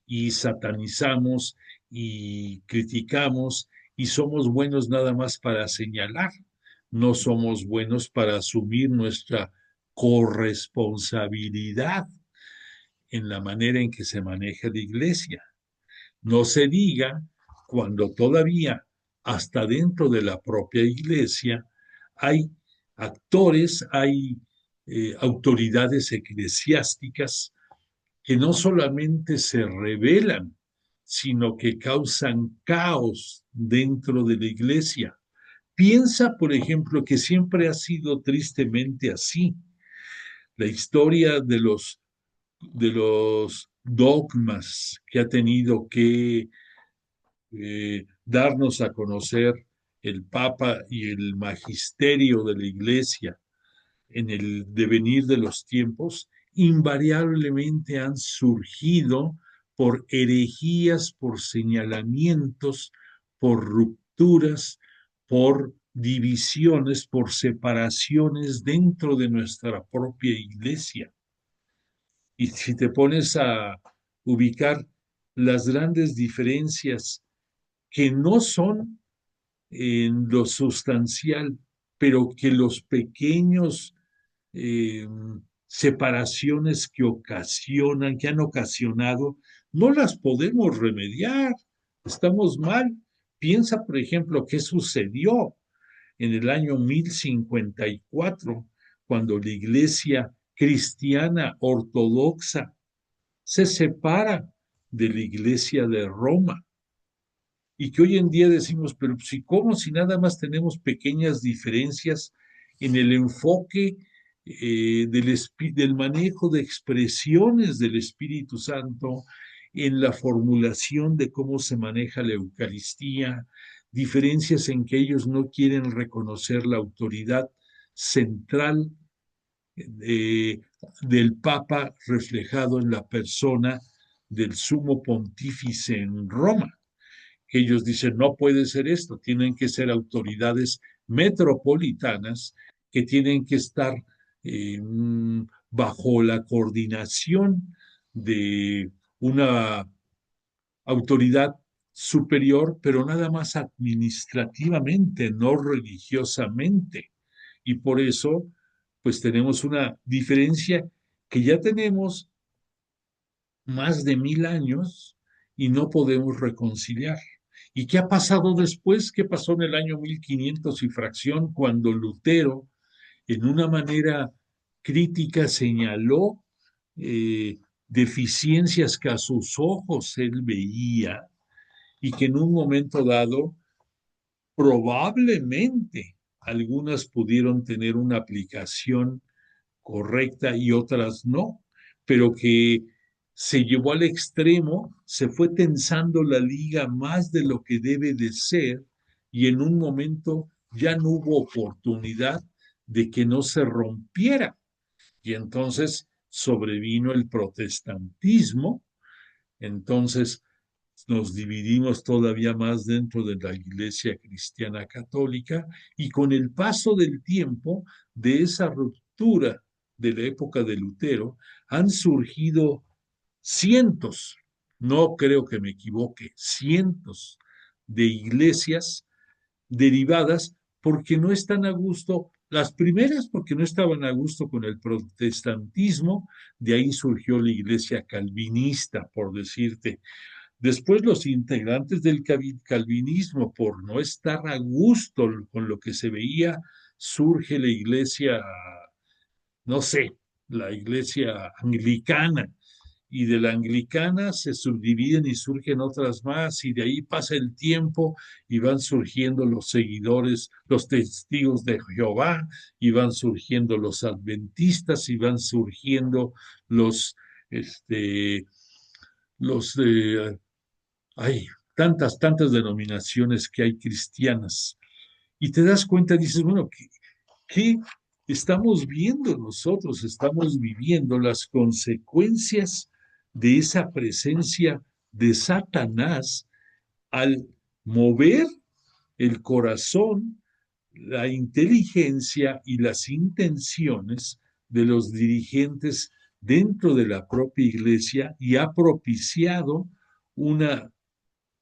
[SPEAKER 2] y satanizamos y criticamos y somos buenos nada más para señalar, no somos buenos para asumir nuestra corresponsabilidad en la manera en que se maneja la iglesia. No se diga cuando todavía hasta dentro de la propia iglesia hay actores, hay autoridades eclesiásticas que no solamente se rebelan, sino que causan caos dentro de la iglesia. Piensa, por ejemplo, que siempre ha sido tristemente así. La historia de los dogmas que ha tenido que darnos a conocer el Papa y el magisterio de la Iglesia en el devenir de los tiempos, invariablemente han surgido por herejías, por señalamientos, por rupturas, por divisiones, por separaciones dentro de nuestra propia iglesia. Y si te pones a ubicar las grandes diferencias que no son en lo sustancial, pero que los pequeños eh, separaciones que ocasionan, que han ocasionado, no las podemos remediar. Estamos mal. Piensa, por ejemplo, qué sucedió en el año 1054, cuando la iglesia cristiana ortodoxa se separa de la iglesia de Roma y que hoy en día decimos, pero si cómo si nada más tenemos pequeñas diferencias en el enfoque del manejo de expresiones del Espíritu Santo, en la formulación de cómo se maneja la Eucaristía, diferencias en que ellos no quieren reconocer la autoridad central eh, del Papa reflejado en la persona del sumo pontífice en Roma. Ellos dicen, no puede ser esto, tienen que ser autoridades metropolitanas que tienen que estar eh, bajo la coordinación de una autoridad superior, pero nada más administrativamente, no religiosamente. Y por eso, pues tenemos una diferencia que ya tenemos más de 1000 años y no podemos reconciliar. ¿Y qué ha pasado después? ¿Qué pasó en el año 1500 y fracción cuando Lutero, en una manera crítica, señaló deficiencias que a sus ojos él veía y que en un momento dado probablemente algunas pudieron tener una aplicación correcta y otras no, pero que se llevó al extremo, se fue tensando la liga más de lo que debe de ser y en un momento ya no hubo oportunidad de que no se rompiera. Y entonces sobrevino el protestantismo, entonces nos dividimos todavía más dentro de la Iglesia Cristiana Católica y con el paso del tiempo de esa ruptura de la época de Lutero han surgido cientos, no creo que me equivoque, cientos de iglesias derivadas porque no están a gusto, las primeras porque no estaban a gusto con el protestantismo, de ahí surgió la iglesia calvinista, por decirte. Después los integrantes del calvinismo, por no estar a gusto con lo que se veía, surge la iglesia, no sé, la iglesia anglicana, y de la anglicana se subdividen y surgen otras más, y de ahí pasa el tiempo y van surgiendo los seguidores, los testigos de Jehová, y van surgiendo los adventistas, y van surgiendo los, este, los hay tantas denominaciones que hay cristianas Y te das cuenta, dices, bueno, ¿qué estamos viendo nosotros? Estamos viviendo las consecuencias de esa presencia de Satanás al mover el corazón, la inteligencia y las intenciones de los dirigentes dentro de la propia iglesia y ha propiciado una,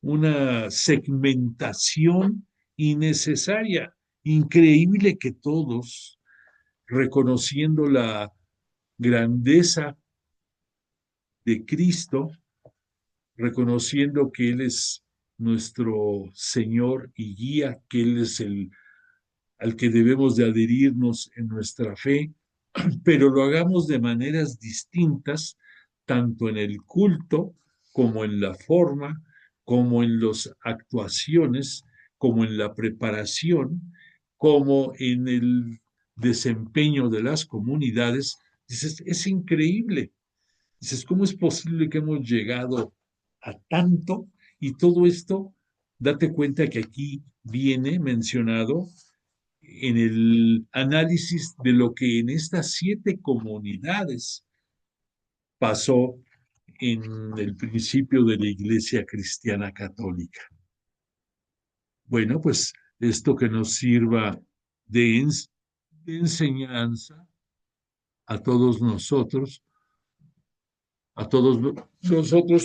[SPEAKER 2] una segmentación innecesaria. Increíble que todos, reconociendo la grandeza de Cristo, reconociendo que Él es nuestro Señor y guía, que Él es el al que debemos de adherirnos en nuestra fe, pero lo hagamos de maneras distintas, tanto en el culto como en la forma, como en las actuaciones, como en la preparación, como en el desempeño de las comunidades. Dices, es increíble. Dices, ¿cómo es posible que hemos llegado a tanto? Y todo esto, date cuenta que aquí viene mencionado en el análisis de lo que en estas 7 comunidades pasó en el principio de la Iglesia Cristiana Católica. Bueno, pues esto que nos sirva de enseñanza a todos nosotros,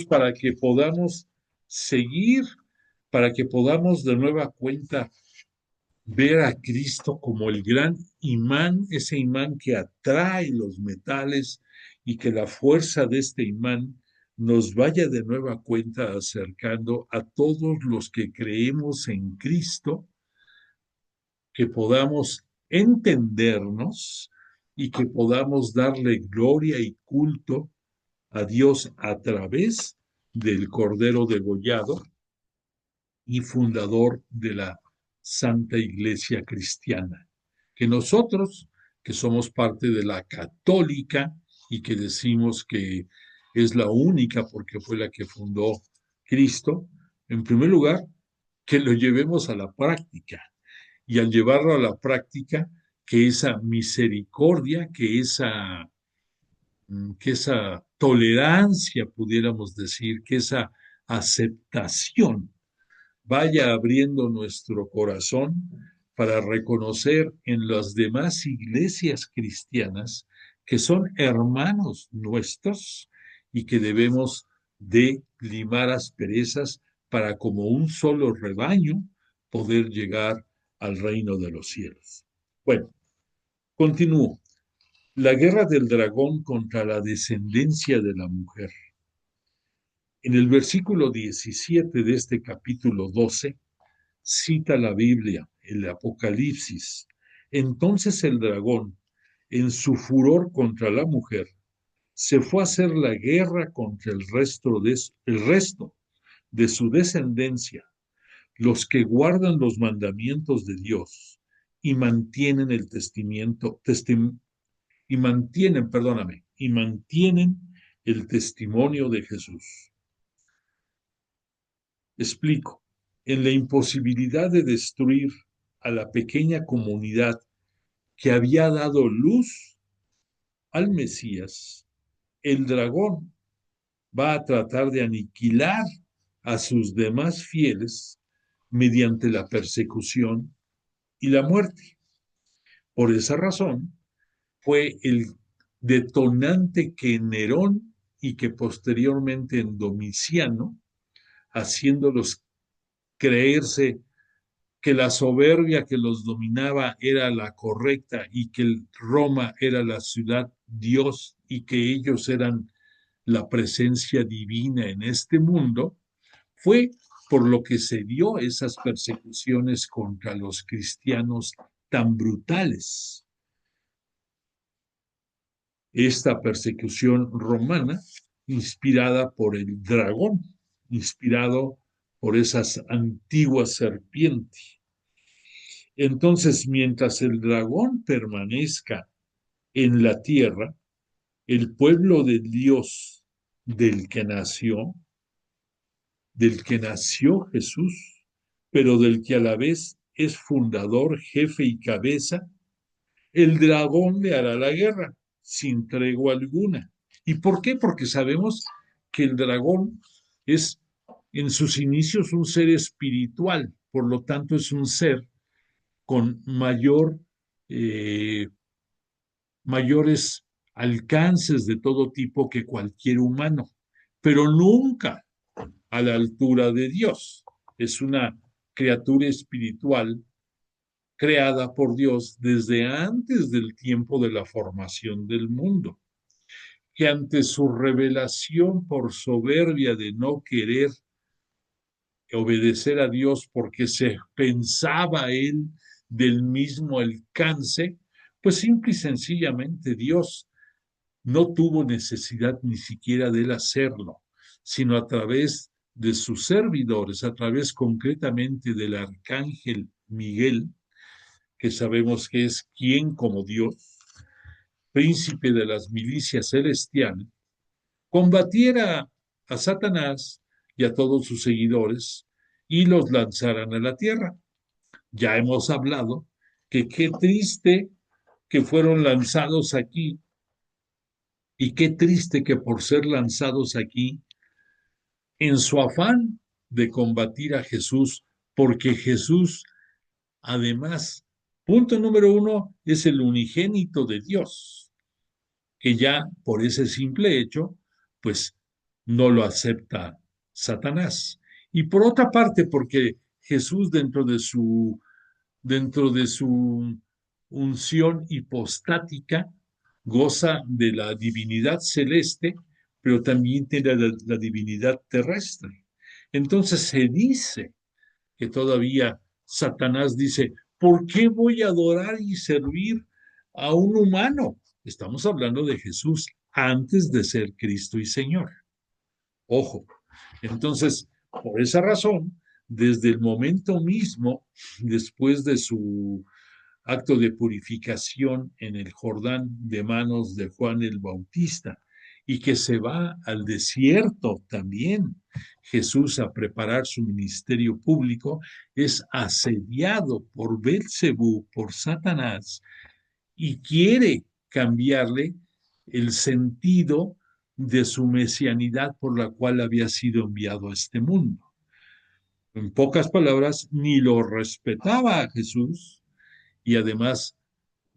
[SPEAKER 2] para que podamos seguir, para que podamos de nueva cuenta ver a Cristo como el gran imán, ese imán que atrae los metales y que la fuerza de este imán nos vaya de nueva cuenta acercando a todos los que creemos en Cristo, que podamos entendernos y que podamos darle gloria y culto a Dios a través del Cordero degollado y fundador de la Santa Iglesia Cristiana. Que nosotros, que somos parte de la católica y que decimos que es la única porque fue la que fundó Cristo, en primer lugar, que lo llevemos a la práctica. Y al llevarlo a la práctica, que esa misericordia, que esa tolerancia, pudiéramos decir, que esa aceptación vaya abriendo nuestro corazón para reconocer en las demás iglesias cristianas que son hermanos nuestros y que debemos de limar asperezas para como un solo rebaño poder llegar al reino de los cielos. Bueno, continúo. La guerra del dragón contra la descendencia de la mujer. En el versículo 17 de este capítulo 12, cita la Biblia, el Apocalipsis. Entonces el dragón, en su furor contra la mujer, se fue a hacer la guerra contra el resto de su descendencia, los que guardan los mandamientos de Dios y mantienen el y mantienen el testimonio de Jesús. Explico. En la imposibilidad de destruir a la pequeña comunidad que había dado luz al Mesías, el dragón va a tratar de aniquilar a sus demás fieles mediante la persecución y la muerte. Por esa razón, fue el detonante que Nerón y que posteriormente en Domiciano, haciéndolos creerse que la soberbia que los dominaba era la correcta y que Roma era la ciudad Dios y que ellos eran la presencia divina en este mundo, fue por lo que se dio esas persecuciones contra los cristianos tan brutales. Esta persecución romana, inspirada por el dragón, inspirado por esas antiguas serpientes. Entonces, mientras el dragón permanezca en la tierra, el pueblo de Dios del que nació Jesús, pero del que a la vez es fundador, jefe y cabeza, el dragón le hará la guerra sin tregua alguna. ¿Y por qué? Porque sabemos que el dragón es en sus inicios un ser espiritual, por lo tanto es un ser con mayores alcances de todo tipo que cualquier humano, pero nunca a la altura de Dios. Es una criatura espiritual creada por Dios desde antes del tiempo de la formación del mundo, que ante su revelación por soberbia de no querer obedecer a Dios porque se pensaba él del mismo alcance, pues simple y sencillamente Dios no tuvo necesidad ni siquiera de él hacerlo, sino a través de sus servidores, a través concretamente del arcángel Miguel, que sabemos que es quien como Dios, príncipe de las milicias celestiales, combatiera a Satanás y a todos sus seguidores y los lanzaran a la tierra. Ya hemos hablado que qué triste que fueron lanzados aquí y qué triste que por ser lanzados aquí, en su afán de combatir a Jesús, porque Jesús, además, punto número uno, es el unigénito de Dios, que ya por ese simple hecho, pues no lo acepta Satanás. Y por otra parte, porque Jesús dentro de su unción hipostática goza de la divinidad celeste, pero también tiene la divinidad terrestre. Entonces se dice que todavía Satanás dice, ¿por qué voy a adorar y servir a un humano? Estamos hablando de Jesús antes de ser Cristo y Señor. Ojo. Entonces, por esa razón, desde el momento mismo, después de su acto de purificación en el Jordán de manos de Juan el Bautista, y que se va al desierto también, Jesús a preparar su ministerio público, es asediado por Belcebú, por Satanás, y quiere cambiarle el sentido de su mesianidad por la cual había sido enviado a este mundo. En pocas palabras, ni lo respetaba a Jesús y además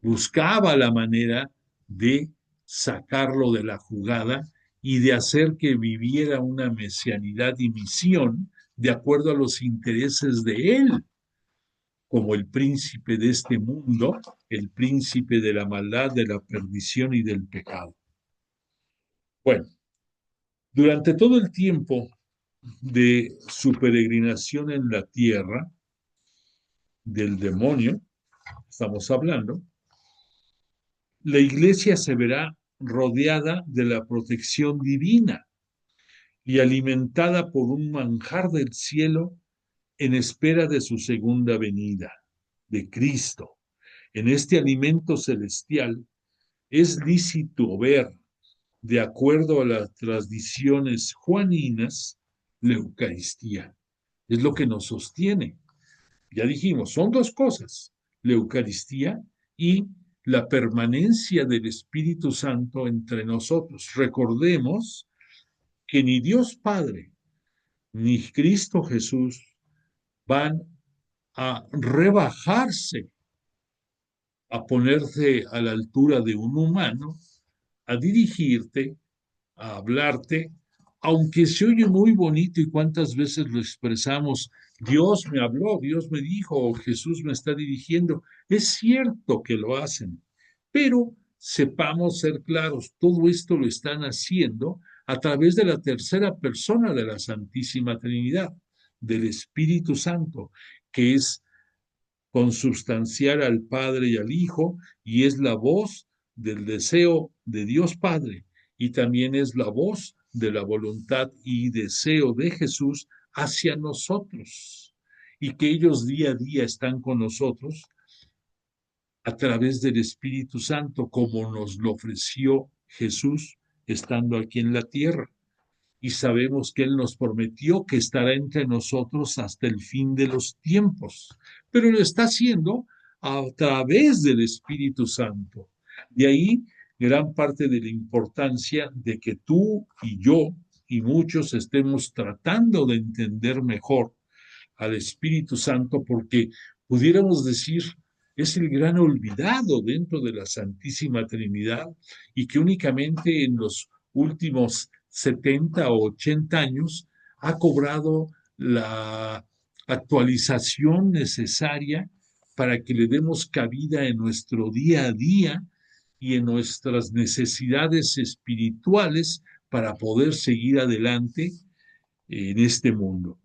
[SPEAKER 2] buscaba la manera de sacarlo de la jugada y de hacer que viviera una mesianidad y misión de acuerdo a los intereses de él, como el príncipe de este mundo, el príncipe de la maldad, de la perdición y del pecado. Bueno, durante todo el tiempo de su peregrinación en la tierra, del demonio, estamos hablando, la iglesia se verá rodeada de la protección divina y alimentada por un manjar del cielo en espera de su segunda venida, de Cristo. En este alimento celestial es lícito ver, de acuerdo a las tradiciones juaninas, la Eucaristía. Es lo que nos sostiene. Ya dijimos, son dos cosas, la Eucaristía y la permanencia del Espíritu Santo entre nosotros. Recordemos que ni Dios Padre ni Cristo Jesús van a rebajarse, a ponerse a la altura de un humano, a dirigirte, a hablarte, aunque se oye muy bonito y cuántas veces lo expresamos, Dios me habló, Dios me dijo, Jesús me está dirigiendo. Es cierto que lo hacen, pero sepamos ser claros, todo esto lo están haciendo a través de la tercera persona de la Santísima Trinidad, del Espíritu Santo, que es consubstancial al Padre y al Hijo, y es la voz del deseo de Dios Padre, y también es la voz de la voluntad y deseo de Jesús hacia nosotros, y que ellos día a día están con nosotros a través del Espíritu Santo, como nos lo ofreció Jesús estando aquí en la tierra. y sabemos que Él nos prometió que estará entre nosotros hasta el fin de los tiempos, pero lo está haciendo a través del Espíritu Santo. De ahí gran parte de la importancia de que tú y yo y muchos estemos tratando de entender mejor al Espíritu Santo, porque pudiéramos decir es el gran olvidado dentro de la Santísima Trinidad y que únicamente en los últimos 70 o 80 años ha cobrado la actualización necesaria para que le demos cabida en nuestro día a día y en nuestras necesidades espirituales para poder seguir adelante en este mundo.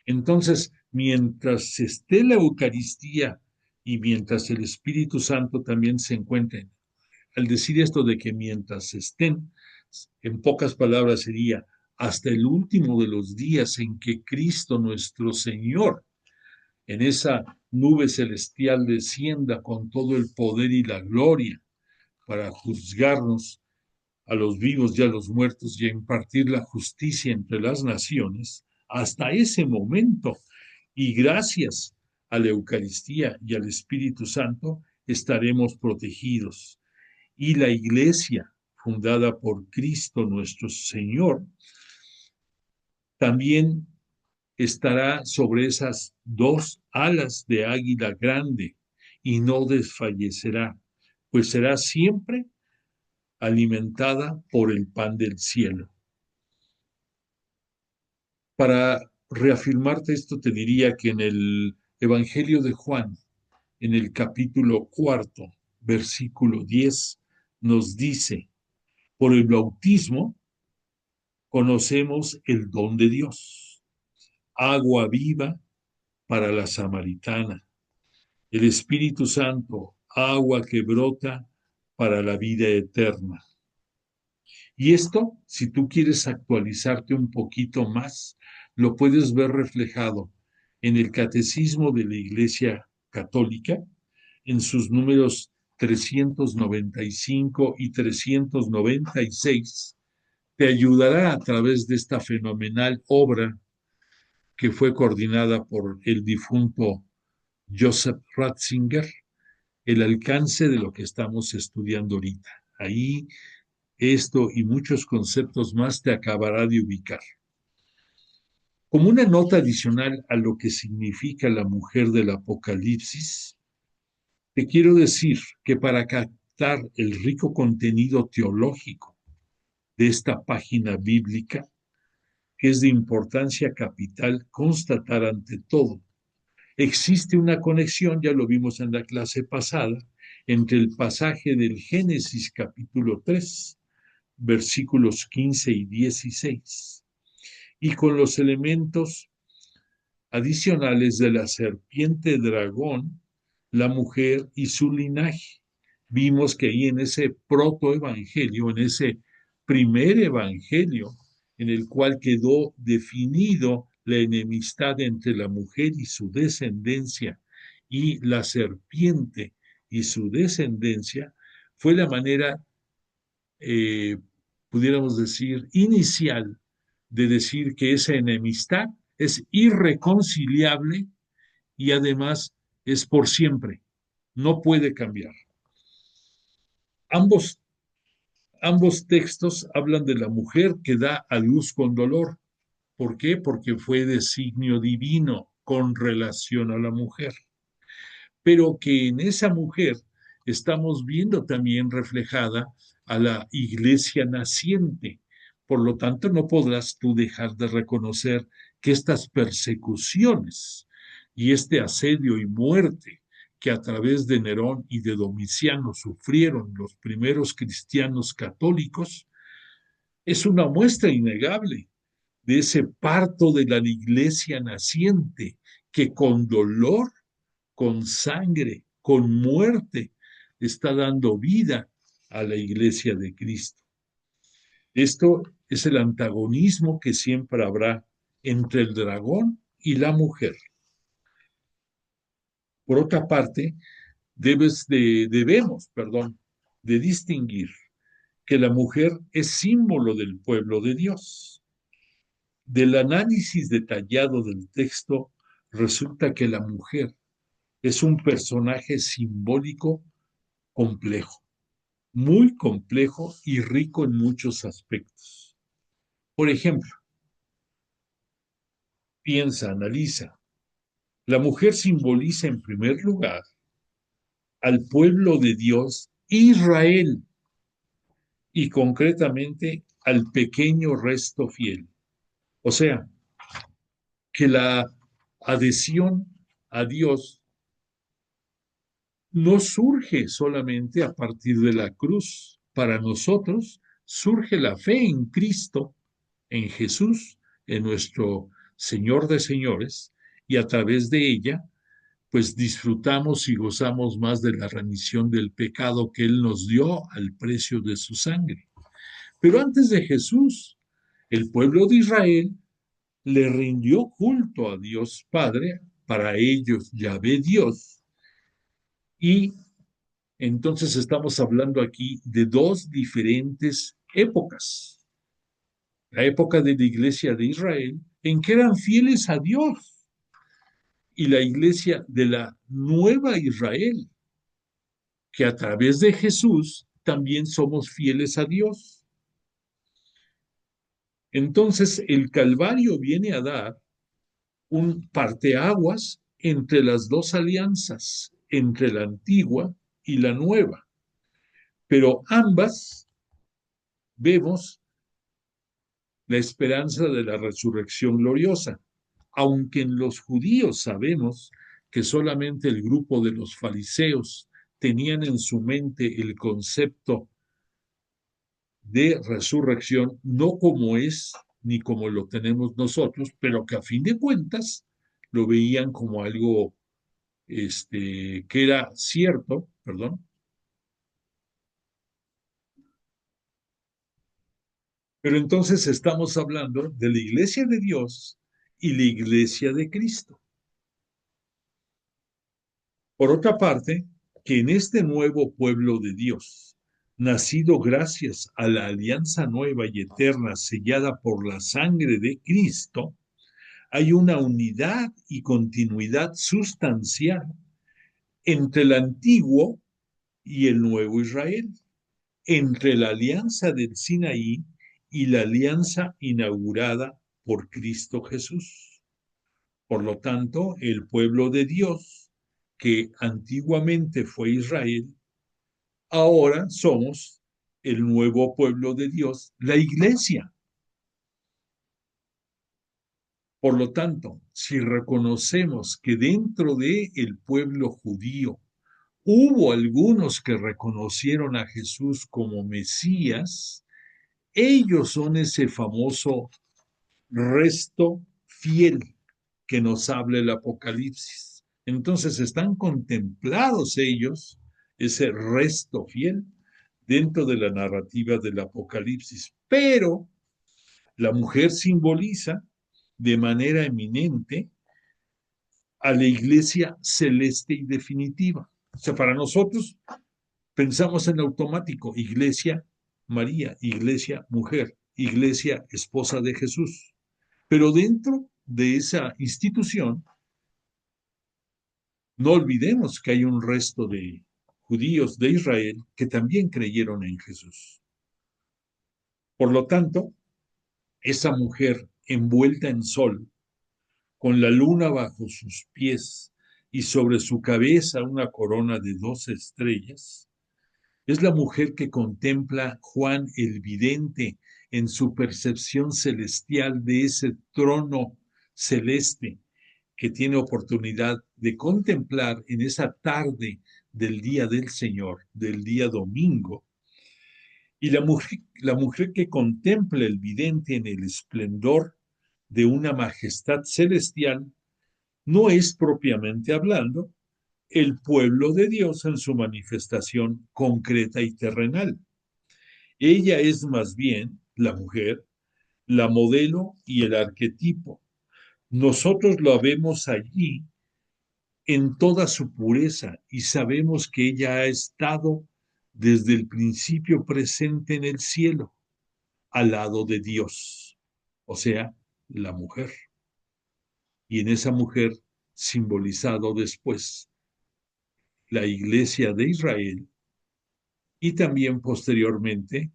[SPEAKER 2] Entonces, mientras esté la Eucaristía y mientras el Espíritu Santo también se encuentre, al decir esto de que mientras estén, en pocas palabras sería hasta el último de los días en que Cristo nuestro Señor en esa nube celestial descienda con todo el poder y la gloria para juzgarnos a los vivos y a los muertos y a impartir la justicia entre las naciones, hasta ese momento, y gracias a la Eucaristía y al Espíritu Santo, estaremos protegidos. Y la Iglesia, fundada por Cristo nuestro Señor, también estará sobre esas dos alas de águila grande y no desfallecerá, pues será siempre alimentada por el pan del cielo. Para reafirmarte esto, te diría que en el Evangelio de Juan, en el capítulo 4, versículo 10, nos dice, por el bautismo conocemos el don de Dios, agua viva para la samaritana, el Espíritu Santo, agua que brota para la vida eterna. Y esto, si tú quieres actualizarte un poquito más, lo puedes ver reflejado en el Catecismo de la Iglesia Católica, en sus números 395 y 396. Te ayudará a través de esta fenomenal obra que fue coordinada por el difunto Joseph Ratzinger, el alcance de lo que estamos estudiando ahorita. Ahí esto y muchos conceptos más te acabará de ubicar. Como una nota adicional a lo que significa la mujer del Apocalipsis, te quiero decir que para captar el rico contenido teológico de esta página bíblica, es de importancia capital constatar ante todo, existe una conexión, ya lo vimos en la clase pasada, entre el pasaje del Génesis capítulo 3, versículos 15 y 16, y con los elementos adicionales de la serpiente dragón, la mujer y su linaje. Vimos que ahí en ese protoevangelio, en ese primer evangelio, en el cual quedó definido la enemistad entre la mujer y su descendencia y la serpiente y su descendencia, fue la manera pudiéramos decir, inicial de decir que esa enemistad es irreconciliable y además es por siempre, no puede cambiar. Ambos textos hablan de la mujer que da a luz con dolor. ¿Por qué? Porque fue designio divino con relación a la mujer. Pero que en esa mujer estamos viendo también reflejada a la iglesia naciente. Por lo tanto, no podrás tú dejar de reconocer que estas persecuciones y este asedio y muerte que a través de Nerón y de Domiciano sufrieron los primeros cristianos católicos, es una muestra innegable de ese parto de la iglesia naciente que con dolor, con sangre, con muerte, está dando vida a la iglesia de Cristo. Esto es el antagonismo que siempre habrá entre el dragón y la mujer. Por otra parte, debemos de distinguir que la mujer es símbolo del pueblo de Dios. Del análisis detallado del texto resulta que la mujer es un personaje simbólico complejo, muy complejo y rico en muchos aspectos. Por ejemplo, piensa, analiza. La mujer simboliza en primer lugar al pueblo de Dios, Israel, y concretamente al pequeño resto fiel. O sea, que la adhesión a Dios no surge solamente a partir de la cruz. Para nosotros surge la fe en Cristo, en Jesús, en nuestro Señor de señores, y a través de ella, pues disfrutamos y gozamos más de la remisión del pecado que Él nos dio al precio de su sangre. Pero antes de Jesús, el pueblo de Israel le rindió culto a Dios Padre, para ellos Yahvé Dios, y entonces estamos hablando aquí de dos diferentes épocas. La época de la iglesia de Israel, en que eran fieles a Dios, y la iglesia de la nueva Israel, que a través de Jesús también somos fieles a Dios. Entonces el Calvario viene a dar un parteaguas entre las dos alianzas, entre la antigua y la nueva. Pero ambas vemos la esperanza de la resurrección gloriosa, aunque en los judíos sabemos que solamente el grupo de los fariseos tenían en su mente el concepto de resurrección, no como es ni como lo tenemos nosotros, pero que a fin de cuentas lo veían como algo que era cierto, perdón, pero entonces estamos hablando de la iglesia de Dios y la iglesia de Cristo. Por otra parte, que en este nuevo pueblo de Dios, nacido gracias a la alianza nueva y eterna sellada por la sangre de Cristo, hay una unidad y continuidad sustancial entre el antiguo y el nuevo Israel, entre la alianza del Sinaí y la alianza inaugurada por Cristo Jesús. Por lo tanto, el pueblo de Dios, que antiguamente fue Israel, ahora somos el nuevo pueblo de Dios, la iglesia. Por lo tanto, si reconocemos que dentro del pueblo judío hubo algunos que reconocieron a Jesús como Mesías, ellos son ese famoso resto fiel que nos habla el Apocalipsis. Entonces están contemplados ellos, ese resto fiel, dentro de la narrativa del Apocalipsis. Pero la mujer simboliza de manera eminente a la iglesia celeste y definitiva. O sea, para nosotros pensamos en automático, iglesia María, iglesia mujer, iglesia esposa de Jesús. Pero dentro de esa institución, no olvidemos que hay un resto de judíos de Israel que también creyeron en Jesús. Por lo tanto, esa mujer envuelta en sol, con la luna bajo sus pies y sobre su cabeza una corona de 12 estrellas, es la mujer que contempla Juan el Vidente en su percepción celestial de ese trono celeste que tiene oportunidad de contemplar en esa tarde del día del Señor, del día domingo. Y la mujer que contempla el vidente en el esplendor de una majestad celestial no es propiamente hablando el pueblo de Dios en su manifestación concreta y terrenal. Ella es más bien, la mujer, la modelo y el arquetipo. Nosotros lo vemos allí en toda su pureza y sabemos que ella ha estado desde el principio presente en el cielo, al lado de Dios, o sea, la mujer. Y en esa mujer, simbolizado después la Iglesia de Israel y también posteriormente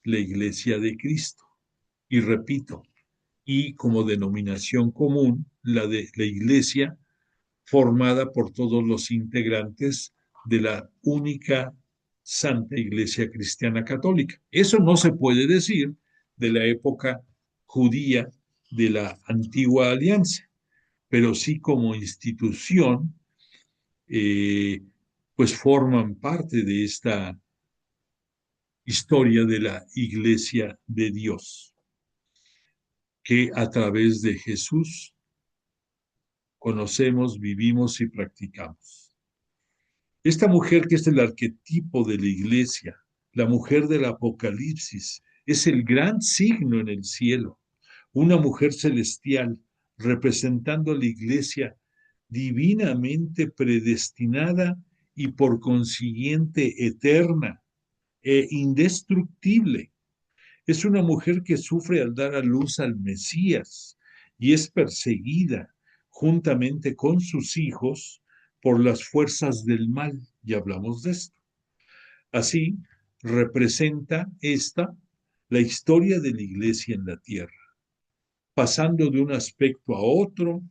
[SPEAKER 2] la Iglesia de Cristo. Y repito, y como denominación común, la de la Iglesia formada por todos los integrantes de la única Santa Iglesia Cristiana Católica. Eso no se puede decir de la época judía de la antigua alianza, pero sí como institución, pues forman parte de esta historia de la Iglesia de Dios, que a través de Jesús conocemos, vivimos y practicamos. Esta mujer que es el arquetipo de la iglesia, la mujer del Apocalipsis, es el gran signo en el cielo, una mujer celestial representando a la iglesia divinamente predestinada y por consiguiente eterna e indestructible. Es una mujer que sufre al dar a luz al Mesías y es perseguida juntamente con sus hijos por las fuerzas del mal. Ya hablamos de esto. Así, representa esta la historia de la iglesia en la tierra, pasando de un aspecto a otro,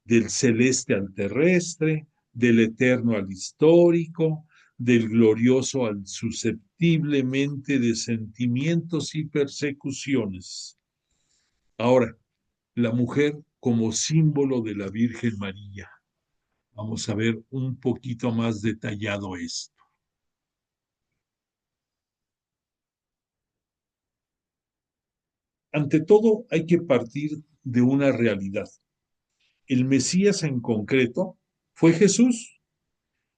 [SPEAKER 2] del celeste al terrestre, del eterno al histórico, del glorioso al susceptiblemente de sentimientos y persecuciones. Ahora, la mujer como símbolo de la Virgen María. Vamos a ver un poquito más detallado esto. Ante todo, hay que partir de una realidad. El Mesías en concreto fue Jesús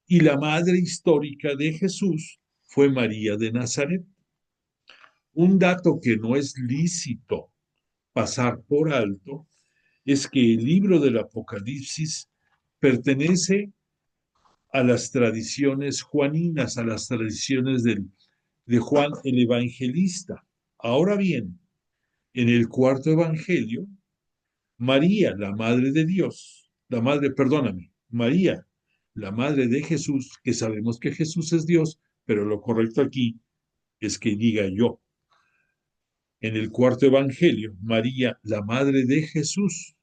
[SPEAKER 2] y la madre histórica de Jesús fue María de Nazaret. Un dato que no es lícito pasar por alto es que el libro del Apocalipsis pertenece a las tradiciones juaninas, a las tradiciones de Juan el Evangelista. Ahora bien, en el cuarto evangelio, María, la madre de Dios, María, la madre de Jesús, que sabemos que Jesús es Dios, pero lo correcto aquí es que diga yo. En el cuarto evangelio, María, la madre de Jesús,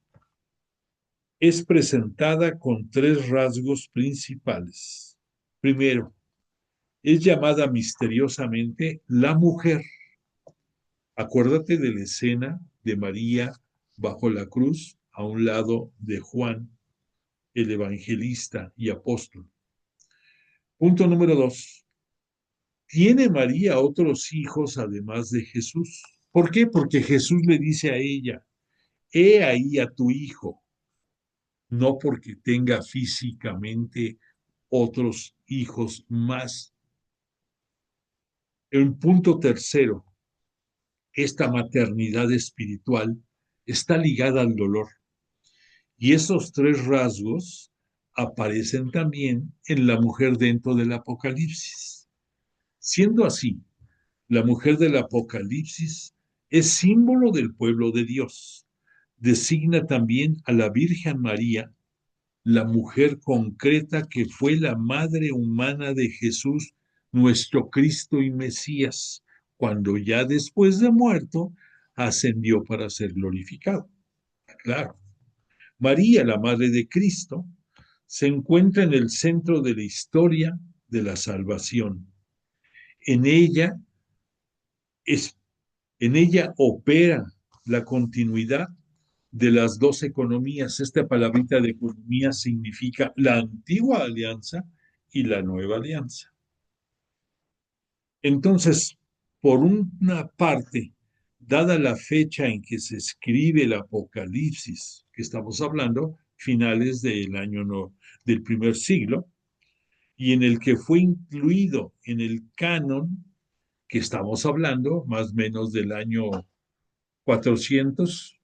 [SPEAKER 2] es presentada con tres rasgos principales. Primero, es llamada misteriosamente la mujer. Acuérdate de la escena de María bajo la cruz a un lado de Juan, el evangelista y apóstol. Punto número 2. ¿Tiene María otros hijos además de Jesús? ¿Por qué? Porque Jesús le dice a ella, he ahí a tu hijo, no porque tenga físicamente otros hijos más. El punto tercero, esta maternidad espiritual está ligada al dolor. Y esos tres rasgos aparecen también en la mujer dentro del Apocalipsis. Siendo así, la mujer del Apocalipsis es símbolo del pueblo de Dios. Designa también a la Virgen María, la mujer concreta que fue la madre humana de Jesús, nuestro Cristo y Mesías, cuando ya después de muerto ascendió para ser glorificado. Claro. María, la madre de Cristo, se encuentra en el centro de la historia de la salvación. En ella, en ella opera la continuidad de las dos economías. Esta palabrita de economía significa la antigua alianza y la nueva alianza. Entonces, por una parte, dada la fecha en que se escribe el Apocalipsis, que estamos hablando, finales del año del primer siglo, y en el que fue incluido en el canon, que estamos hablando, más o menos del año 400,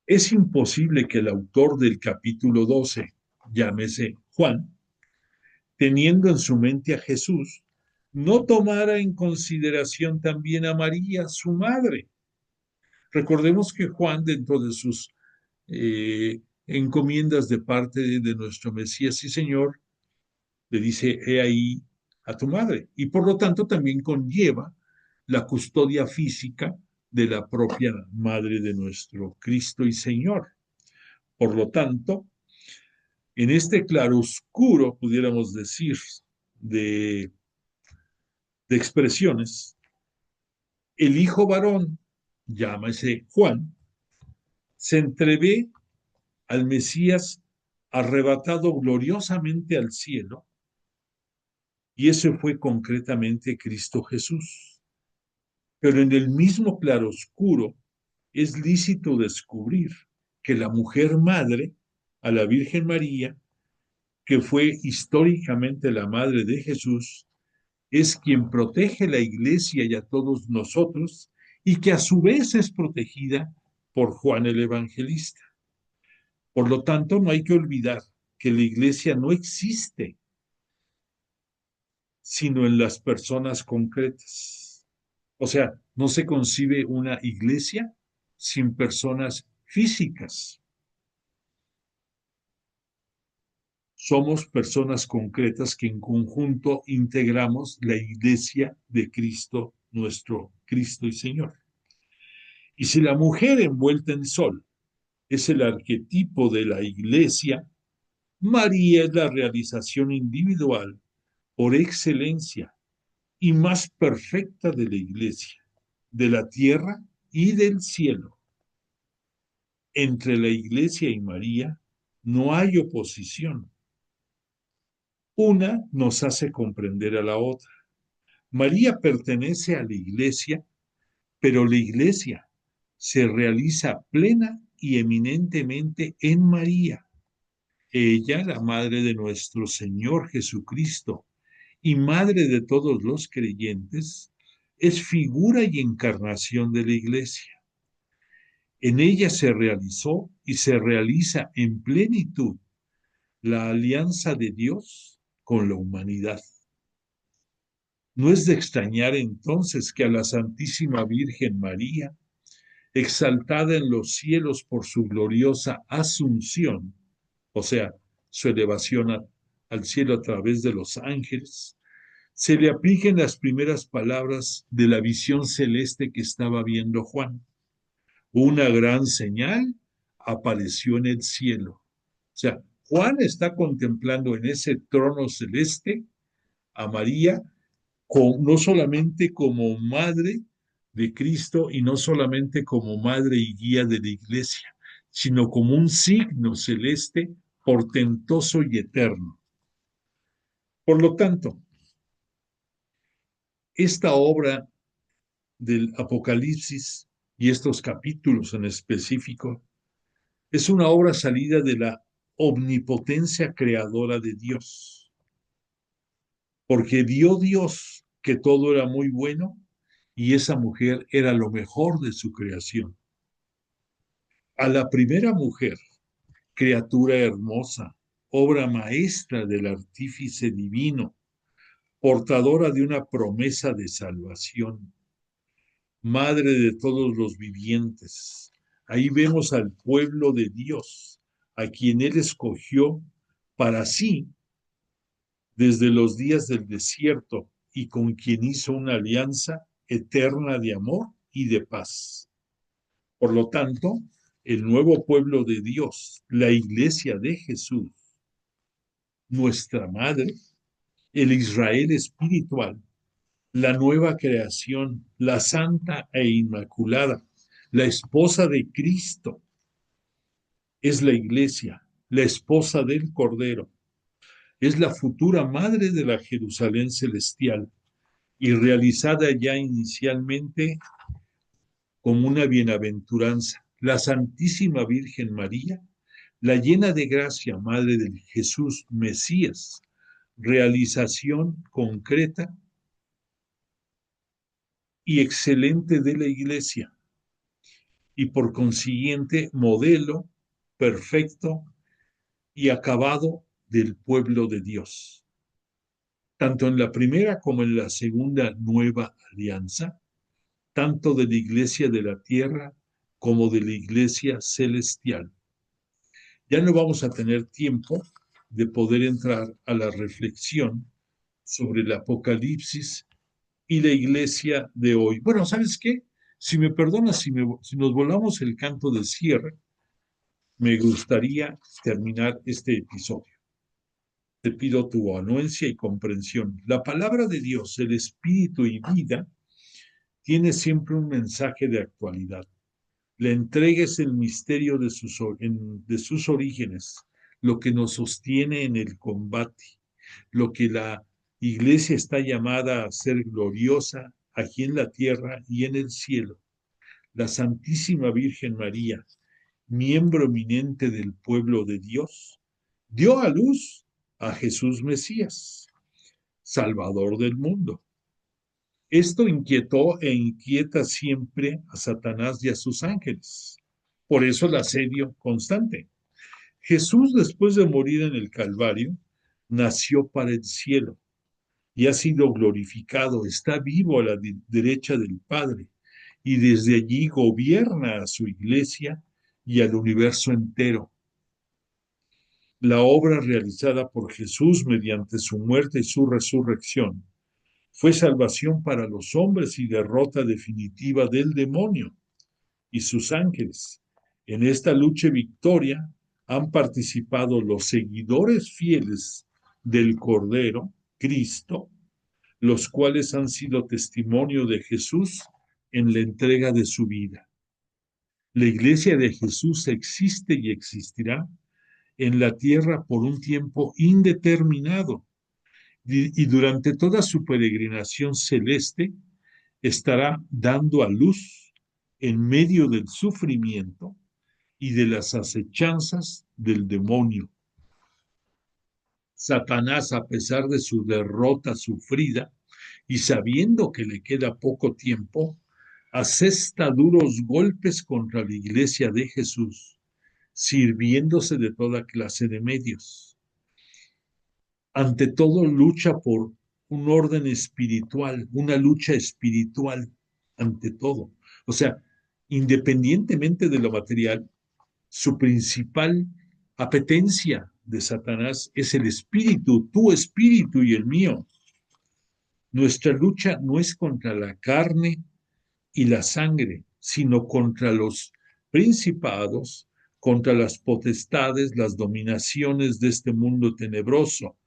[SPEAKER 2] es imposible que el autor del capítulo 12, llámese Juan, teniendo en su mente a Jesús, no tomara en consideración también a María, su madre. Recordemos que Juan, dentro de sus encomiendas de parte de nuestro Mesías y Señor, le dice, he ahí a tu madre. Y por lo tanto también conlleva la custodia física de la propia madre de nuestro Cristo y Señor. Por lo tanto, en este claroscuro, pudiéramos decir, de, de expresiones, el hijo varón, llámese Juan, se entrevé al Mesías arrebatado gloriosamente al cielo, y ese fue concretamente Cristo Jesús. Pero en el mismo claroscuro es lícito descubrir que la mujer madre, a la Virgen María, que fue históricamente la madre de Jesús, es quien protege la iglesia y a todos nosotros, y que a su vez es protegida por Juan el Evangelista. Por lo tanto, no hay que olvidar que la iglesia no existe sino en las personas concretas. O sea, no se concibe una iglesia sin personas físicas. Somos personas concretas que en conjunto integramos la iglesia de Cristo, nuestro Cristo y Señor. Y si la mujer envuelta en sol es el arquetipo de la iglesia, María es la realización individual por excelencia y más perfecta de la iglesia, de la tierra y del cielo. Entre la iglesia y María no hay oposición. Una nos hace comprender a la otra. María pertenece a la iglesia, pero la iglesia se realiza plena y eminentemente en María. Ella, la madre de nuestro Señor Jesucristo y madre de todos los creyentes, es figura y encarnación de la iglesia. En ella se realizó y se realiza en plenitud la alianza de Dios con la humanidad. No es de extrañar entonces que a la Santísima Virgen María, exaltada en los cielos por su gloriosa asunción, o sea, su elevación al cielo a través de los ángeles, se le apliquen las primeras palabras de la visión celeste que estaba viendo Juan. Una gran señal apareció en el cielo. O sea, Juan está contemplando en ese trono celeste a María no solamente como madre de Cristo y no solamente como madre y guía de la iglesia, sino como un signo celeste portentoso y eterno. Por lo tanto, esta obra del Apocalipsis y estos capítulos en específico es una obra salida de la omnipotencia creadora de Dios, porque vio Dios que todo era muy bueno y esa mujer era lo mejor de su creación. A la primera mujer, criatura hermosa, obra maestra del artífice divino, portadora de una promesa de salvación, madre de todos los vivientes. Ahí vemos al pueblo de Dios, a quien Él escogió para sí desde los días del desierto y con quien hizo una alianza eterna de amor y de paz. Por lo tanto, el nuevo pueblo de Dios, la iglesia de Jesús, nuestra madre, el Israel espiritual, la nueva creación, la santa e inmaculada, la esposa de Cristo, es la iglesia, la esposa del Cordero, es la futura madre de la Jerusalén celestial y realizada ya inicialmente como una bienaventuranza. La Santísima Virgen María, la llena de gracia, madre del Jesús Mesías, realización concreta y excelente de la iglesia y por consiguiente modelo perfecto y acabado del pueblo de Dios. tanto en la primera como en la segunda nueva alianza, tanto de la iglesia de la tierra como de la iglesia celestial. Ya no vamos a tener tiempo de poder entrar a la reflexión sobre el Apocalipsis y la iglesia de hoy. Bueno, ¿sabes qué? Si me perdonas, si nos volamos el canto de cierre, me gustaría terminar este episodio. Te pido tu anuencia y comprensión. La palabra de Dios, el espíritu y vida, tiene siempre un mensaje de actualidad. La entrega es el misterio de sus orígenes, lo que nos sostiene en el combate, lo que la iglesia está llamada a ser gloriosa aquí en la tierra y en el cielo. La Santísima Virgen María, miembro eminente del pueblo de Dios, dio a luz a Jesús Mesías, Salvador del mundo. Esto inquietó e inquieta siempre a Satanás y a sus ángeles. Por eso el asedio constante. Jesús, después de morir en el Calvario, nació para el cielo y ha sido glorificado, está vivo a la derecha del Padre y desde allí gobierna a su iglesia y al universo entero. La obra realizada por Jesús mediante su muerte y su resurrección fue salvación para los hombres y derrota definitiva del demonio y sus ángeles. En esta lucha y victoria han participado los seguidores fieles del Cordero, Cristo, los cuales han sido testimonio de Jesús en la entrega de su vida. La iglesia de Jesús existe y existirá en la tierra por un tiempo indeterminado y durante toda su peregrinación celeste estará dando a luz en medio del sufrimiento y de las acechanzas del demonio. Satanás, a pesar de su derrota sufrida y sabiendo que le queda poco tiempo, asesta duros golpes contra la iglesia de Jesús, sirviéndose de toda clase de medios. Ante todo, lucha por un orden espiritual, una lucha espiritual, ante todo. O sea, independientemente de lo material, su principal apetencia de Satanás es el espíritu, tu espíritu y el mío. Nuestra lucha no es contra la carne y la sangre, sino contra los principados, contra las potestades, las dominaciones de este mundo tenebroso,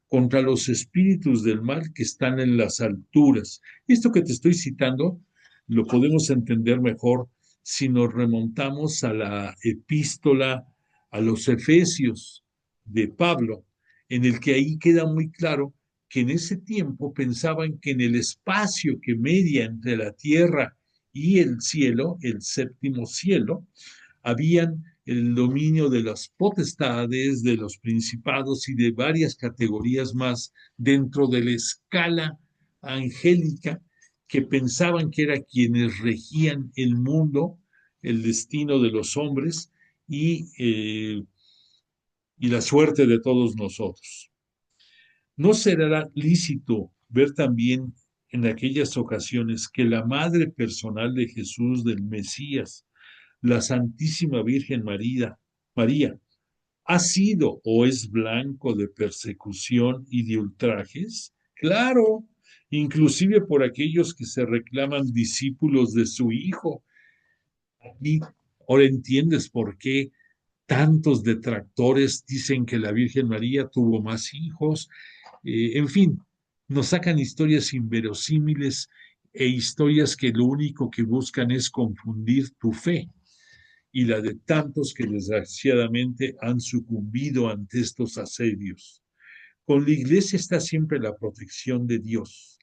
[SPEAKER 2] contra los espíritus del mal que están en las alturas. Esto que te estoy citando lo podemos entender mejor si nos remontamos a la epístola a los Efesios de Pablo, en el que ahí queda muy claro que en ese tiempo pensaban que en el espacio que media entre la tierra y el cielo, el séptimo cielo, habían el dominio de las potestades, de los principados y de varias categorías más dentro de la escala angélica que pensaban que eran quienes regían el mundo, el destino de los hombres y la suerte de todos nosotros. ¿No será lícito ver también en aquellas ocasiones que la madre personal de Jesús, del Mesías, la Santísima Virgen María, ha sido o es blanco de persecución y de ultrajes? Claro, inclusive por aquellos que se reclaman discípulos de su Hijo. Aquí ahora entiendes por qué tantos detractores dicen que la Virgen María tuvo más hijos. En fin, nos sacan historias inverosímiles e historias que lo único que buscan es confundir tu fe y la de tantos que desgraciadamente han sucumbido ante estos asedios. Con la iglesia está siempre la protección de Dios.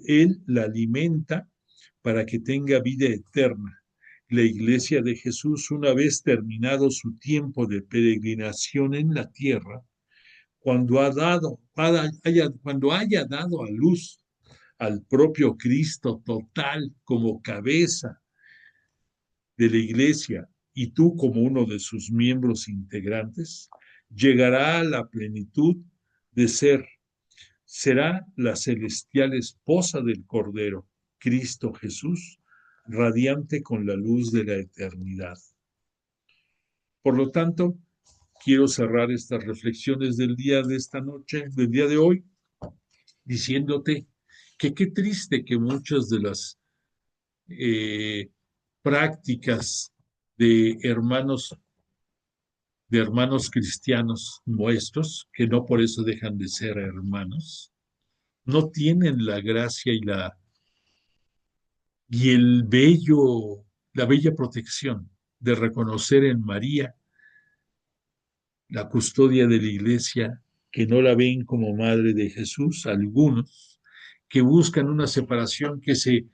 [SPEAKER 2] Él la alimenta para que tenga vida eterna. La iglesia de Jesús, una vez terminado su tiempo de peregrinación en la tierra, cuando haya dado a luz al propio Cristo total como cabeza de la iglesia y tú como uno de sus miembros integrantes, llegará a la plenitud de ser será la celestial esposa del Cordero, Cristo Jesús, radiante con la luz de la eternidad. Por lo tanto, quiero cerrar estas reflexiones del día de esta noche, del día de hoy, diciéndote que qué triste que muchas de las prácticas de hermanos cristianos nuestros, que no por eso dejan de ser hermanos, no tienen la gracia y la bella protección de reconocer en María la custodia de la iglesia, que no la ven como madre de Jesús, algunos, que buscan una separación, que se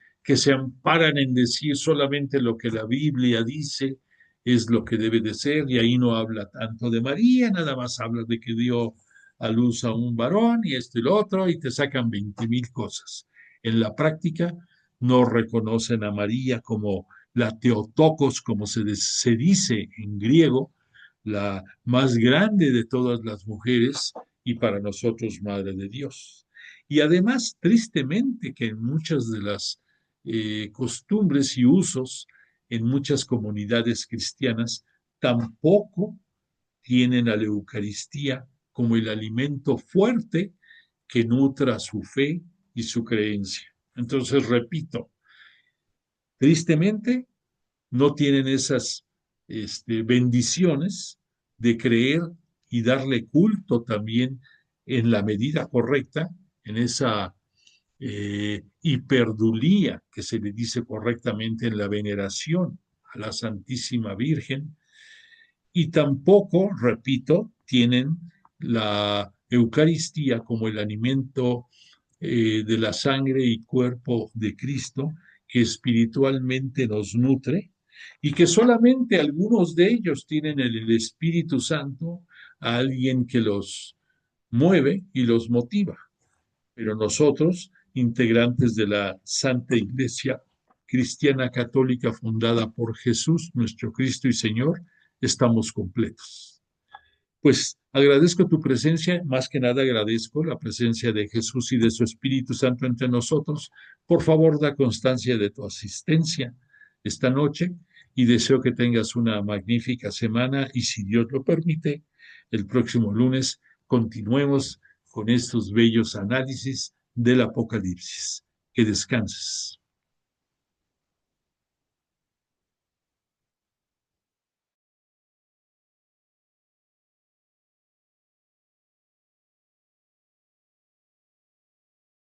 [SPEAKER 2] amparan en decir solamente lo que la Biblia dice es lo que debe de ser, y ahí no habla tanto de María, nada más habla de que dio a luz a un varón y esto y lo otro, y te sacan 20,000 cosas. En la práctica no reconocen a María como la Theotokos, como se dice en griego, la más grande de todas las mujeres y para nosotros Madre de Dios. Y además, tristemente, que en muchas de las costumbres y usos en muchas comunidades cristianas tampoco tienen a la Eucaristía como el alimento fuerte que nutra su fe y su creencia. Entonces, repito, tristemente no tienen esas bendiciones de creer y darle culto también en la medida correcta, en esa hiperdulía que se le dice correctamente en la veneración a la Santísima Virgen, y tampoco, repito, tienen la Eucaristía como el alimento de la sangre y cuerpo de Cristo que espiritualmente nos nutre y que solamente algunos de ellos tienen el Espíritu Santo, a alguien que los mueve y los motiva. Pero nosotros, integrantes de la Santa Iglesia Cristiana Católica fundada por Jesús, nuestro Cristo y Señor, estamos completos. Pues agradezco tu presencia, más que nada agradezco la presencia de Jesús y de su Espíritu Santo entre nosotros. Por favor, da constancia de tu asistencia esta noche y deseo que tengas una magnífica semana y, si Dios lo permite, el próximo lunes continuemos con estos bellos análisis del Apocalipsis. Que descanses.